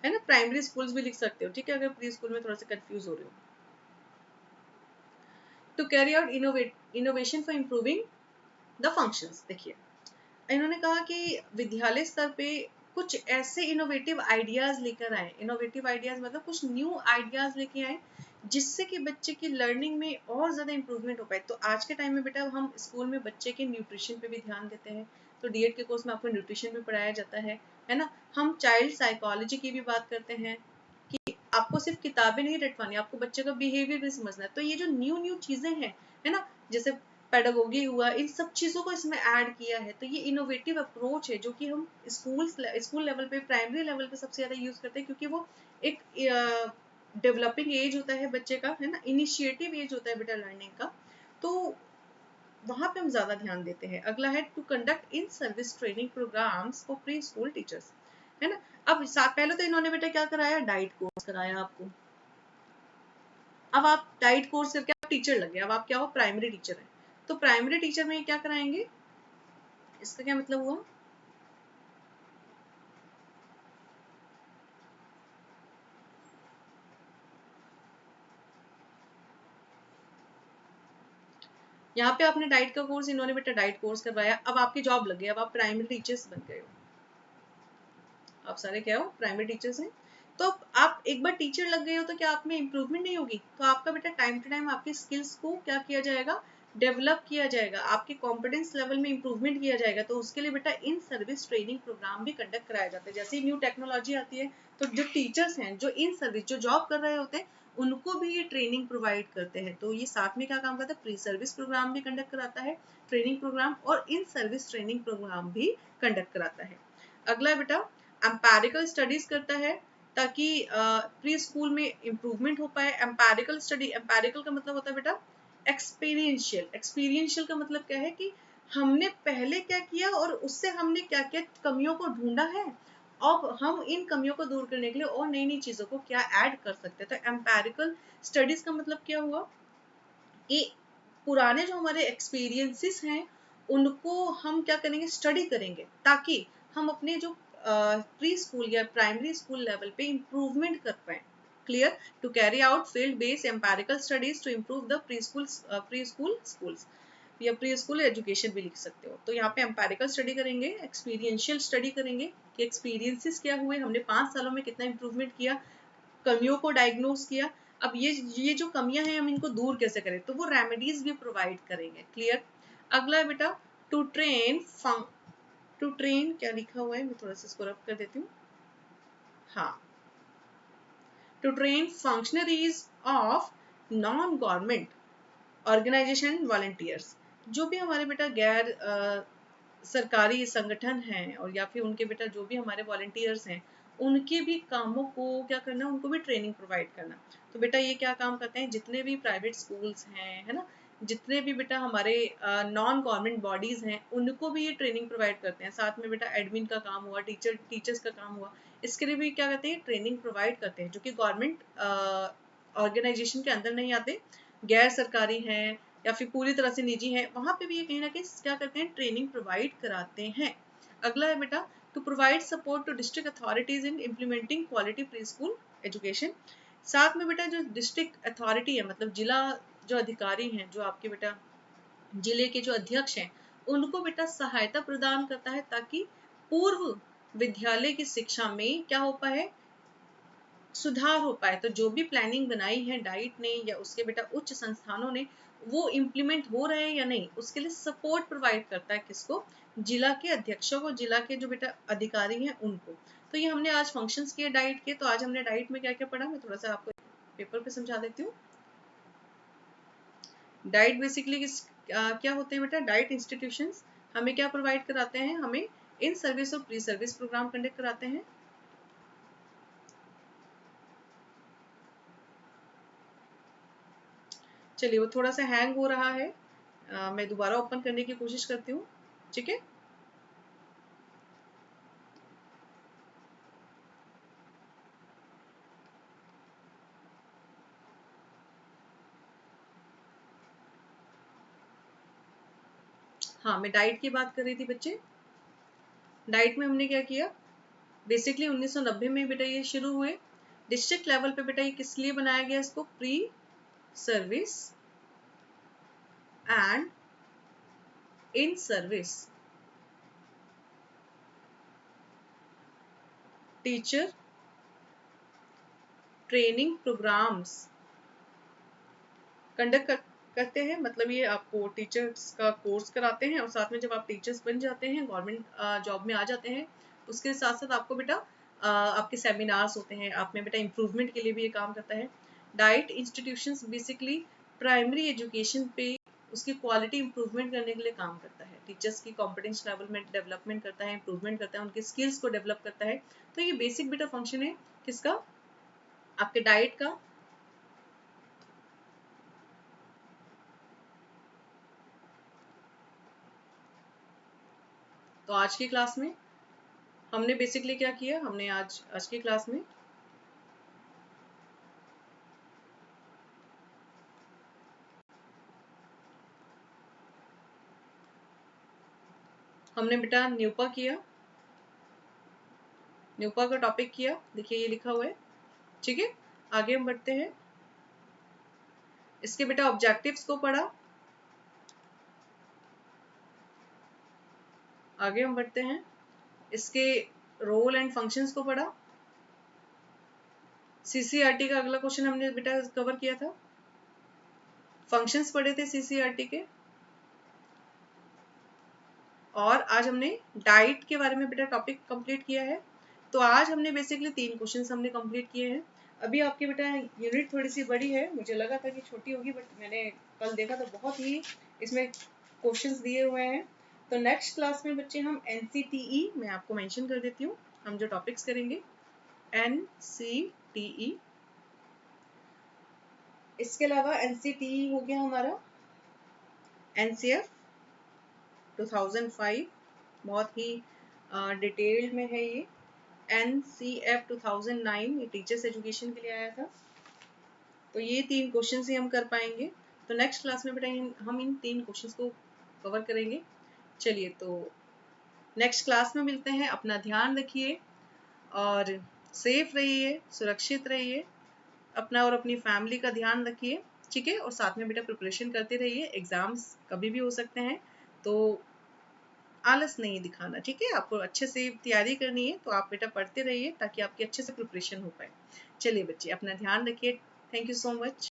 है ना, प्राइमरी स्कूल्स भी लिख सकते हो, ठीक है, अगर प्री स्कूल में थोड़ा सा कंफ्यूज हो रहे हो। To carry out innovation for improving the functions. देखिए इन्होंने कहा कि विद्यालय स्तर पे कुछ ऐसे इनोवेटिव आइडियाज लेकर आए, इनोवेटिव आइडियाज मतलब कुछ न्यू आइडियाज लेके आए जिससे कि बच्चे की लर्निंग में और ज्यादा इंप्रूवमेंट हो पाए। तो आज के टाइम में बेटा हम स्कूल में बच्चे के न्यूट्रिशन पे भी ध्यान देते हैं, तो डीएड के कोर्स में आपको न्यूट्रिशन भी पढ़ाया जाता है ना। हम चाइल्ड साइकोलॉजी की भी बात करते हैं कि आपको सिर्फ किताबें नहीं रटवानी, आपको बच्चे का बिहेवियर भी समझना है। तो ये जो न्यू न्यू चीजें हैं, है ना, जैसे पेडागोगी हुआ, इन सब चीजों को इसमें ऐड किया है। तो ये इनोवेटिव अप्रोच है जो कि हम स्कूल लेवल पे, प्राइमरी लेवल पे सबसे ज्यादा यूज करते हैं, क्योंकि वो एक डेवलपिंग एज होता है बच्चे का, है ना, इनिशिएटिव एज होता है बेटा लर्निंग का। तो वहां पे हम ज्यादा ध्यान देते हैं। अगला है to conduct in service training programmes for pre school teachers, है ना। अब पहले तो इन्होंने बेटा क्या कराया, डाइट कोर्स कराया आपको। अब आप डाइट कोर्स करके आप टीचर लग गए, अब आप क्या हो, प्राइमरी टीचर है। तो प्राइमरी टीचर में क्या कराएंगे, इसका क्या मतलब हुआ, यहाँ पे आपने डाइट का कोर्स, इन्होंने बेटा डाइट कोर्स करवाया, अब आपकी जॉब लग गई, अब आप प्राइमरी टीचर्स बन गए हो, आप सारे क्या हो, प्राइमरी टीचर्स हैं। तो आप एक बार टीचर लग गए हो तो क्या आप में इम्प्रूवमेंट नहीं होगी, तो आपका बेटा टाइम टू टाइम आपकी स्किल्स को क्या किया जाएगा, डेवलप किया जाएगा, आपके कॉम्पिटेंस लेवल में इम्प्रूवमेंट किया जाएगा। तो उसके लिए बेटा इन सर्विस ट्रेनिंग प्रोग्राम भी कंडक्ट कराया जाता है। जैसे ही न्यू टेक्नोलॉजी आती है तो जो टीचर्स हैं, जो इन सर्विस, जो जॉब कर रहे होते हैं, उनको भी ये ट्रेनिंग प्रोवाइड करते हैं। तो ये साथ में क्या काम करता है, प्री सर्विस प्रोग्राम भी कंडक्ट कराता है, ट्रेनिंग प्रोग्राम, और इन सर्विस ट्रेनिंग प्रोग्राम भी कंडक्ट कराता है। अगला बेटा एम्पेरिकल स्टडीज करता है, ताकि प्री स्कूल में इम्प्रूवमेंट हो पाए। एम्पेरिकल स्टडी, एम्पेरिकल का मतलब होता है बेटा एक्सपीरियंशियल। एक्सपीरियंशियल का मतलब क्या है कि हमने पहले क्या किया और उससे हमने क्या क्या कमियों को ढूंढा है, अब हम इन कमियों को दूर करने के लिए और नई नई चीजों को क्या ऐड कर सकते हैं। तो एम्पेरिकल स्टडीज का मतलब क्या हुआ कि पुराने जो हमारे एक्सपीरियंसेस हैं उनको हम क्या करेंगे, स्टडी करेंगे, ताकि हम अपने जो प्री स्कूल या प्राइमरी स्कूल लेवल पे इम्प्रूवमेंट कर पाए। Clear, to carry out field based empirical studies to improve the pre school schools, या प्री स्कूल एजुकेशन भी लिख सकते हो। तो यहाँ पे एम्पेरिकल स्टडी करेंगे, एक्सपीरियंशियल स्टडी करेंगे कि एक्सपीरियंसेस क्या हुए, हमने 5 सालों में कितना इम्प्रूवमेंट किया, कमियों को डायग्नोज किया, अब ये जो कमियां हैं हम इनको दूर कैसे करें, तो वो रेमेडीज भी प्रोवाइड करेंगे। क्लियर। अगला है बेटा टू ट्रेन, टू ट्रेन क्या लिखा हुआ है, मैं थोड़ा सा इसको रब कर देती हूँ, हाँ, to train functionaries of non government organisation volunteers, जो भी हमारे बेटा गैर सरकारी संगठन हैं और या फिर उनके बेटा जो भी हमारे वॉलंटियर्स हैं, उनके भी कामों को क्या करना, उनको भी ट्रेनिंग प्रोवाइड करना। तो बेटा ये क्या काम करते हैं, जितने भी प्राइवेट स्कूल्स हैं, है ना, जितने भी बेटा हमारे नॉन गवर्नमेंट बॉडीज हैं, उनको भी ये ट्रेनिंग प्रोवाइड करते हैं। साथ में बेटा एडमिन का काम हुआ, टीचर्स का काम हुआ, इसके लिए भी क्या करते हैं, ट्रेनिंग प्रोवाइड करते हैं, जो कि गवर्नमेंट ऑर्गेनाइजेशन के अंदर नहीं आते, गैर सरकारी हैं या फिर पूरी तरह से निजी है, वहां पे भी ये कहीं ना कहीं क्या करते हैं, ट्रेनिंग प्रोवाइड कराते हैं। अगला है बेटा to provide support to district authorities in implementing quality pre school education. साथ में बेटा जो डिस्ट्रिक्ट अथॉरिटी है, मतलब जिला जो अधिकारी हैं, जो आपके बेटा जिले के जो अध्यक्ष हैं, उनको बेटा सहायता प्रदान करता है, ताकि पूर्व विद्यालय की शिक्षा में क्या हो पाए, सुधार हो पाए। तो जो भी प्लानिंग बनाई है डाइट ने या उसके बेटा उच्च संस्थानों ने, वो इम्प्लीमेंट हो रहे हैं या नहीं, उसके लिए सपोर्ट प्रोवाइड करता है किसको, जिला के अध्यक्षों को, जिला के जो बेटा अधिकारी हैं उनको। तो ये हमने आज फंक्शंस किए डाइट के। तो आज हमने डाइट में क्या क्या पढ़ा, मैं थोड़ा सा आपको पेपर पे समझा देती हूँ। डाइट बेसिकली क्या होते हैं बेटा, डाइट इंस्टीट्यूशंस हमें क्या प्रोवाइड कराते हैं, हमें इन सर्विस और प्री सर्विस प्रोग्राम कंडक्ट कराते हैं। चलिए, वो थोड़ा सा हैंग हो रहा है, मैं दोबारा ओपन करने की कोशिश करती हूँ, ठीक है। हाँ, मैं डाइट की बात कर रही थी बच्चे। डाइट में हमने क्या किया, बेसिकली 1990 में बेटा ये शुरू हुए। डिस्ट्रिक्ट लेवल पे बेटा ये किस लिए बनाया गया, इसको pre service and in service teacher training programmes conduct करते हैं। मतलब ये आपको टीचर्स का कोर्स कराते हैं, और साथ में जब आप टीचर्स बन जाते हैं, गवर्नमेंट जॉब में आ जाते हैं, उसके साथ साथ आपको बेटा आपके सेमिनार्स होते हैं, आप में बेटा इम्प्रूवमेंट के लिए भी ये काम करता है। Diet institutions basically primary education पे उसकी क्वालिटी इंप्रूवमेंट करने के लिए काम करता है, टीचर्स की कॉम्पिटेंस लेवल में डेवलपमेंट करता है, इंप्रूवमेंट करता है, उनके स्किल्स को डेवलप करता है। तो ये बेसिक बेटा फंक्शन है किसका, आपके डाइट का। तो आज की क्लास में हमने बेसिकली क्या किया, हमने आज की क्लास में हमने बेटा न्यूपा किया, न्यूपा का टॉपिक किया, देखिए ये लिखा हुआ है। ठीक है, आगे हम बढ़ते हैं। इसके बेटा ऑब्जेक्टिव्स को पढ़ा, आगे हम बढ़ते हैं। इसके रोल एंड फंक्शंस को पढ़ा। सीसीआरटी का अगला क्वेश्चन हमने बेटा कवर किया था, फंक्शंस पढ़े थे सीसीआरटी के। और आज हमने डाइट के बारे में बेटा टॉपिक कंप्लीट किया है। तो आज हमने बेसिकली 3 क्वेश्चंस हमने कंप्लीट किए हैं। अभी आपकी बेटा यूनिट थोड़ी सी बड़ी है, मुझे लगा था कि छोटी होगी, बट मैंने कल देखा तो बहुत ही इसमें क्वेश्चंस दिए हुए हैं। तो नेक्स्ट क्लास में बच्चे हम NCTE, मैं आपको मेंशन कर देती हूँ, हम जो टॉपिक्स करेंगे NCTE। इसके अलावा NCTE हो गया हमारा NCF 2005, बहुत ही डिटेल्ड में है ये। NCF 2009 ये टीचर्स एजुकेशन के लिए आया था। तो ये 3 क्वेश्चन ही हम कर पाएंगे। तो नेक्स्ट क्लास में बेटा हम इन 3 क्वेश्चंस को कवर करेंगे। चलिए, तो नेक्स्ट क्लास में मिलते हैं। अपना ध्यान रखिए और सेफ रहिए, सुरक्षित रहिए, अपना और अपनी फैमिली का ध्यान रखिए। ठीक है, और साथ में बेटा प्रिपरेशन करते रहिए, एग्जाम्स कभी भी हो सकते हैं, तो आलस नहीं दिखाना। ठीक है, आपको अच्छे से तैयारी करनी है, तो आप बेटा पढ़ते रहिए ताकि आपकी अच्छे से प्रिपरेशन हो पाए। चलिए बच्चे, अपना ध्यान रखिए। Thank you so much.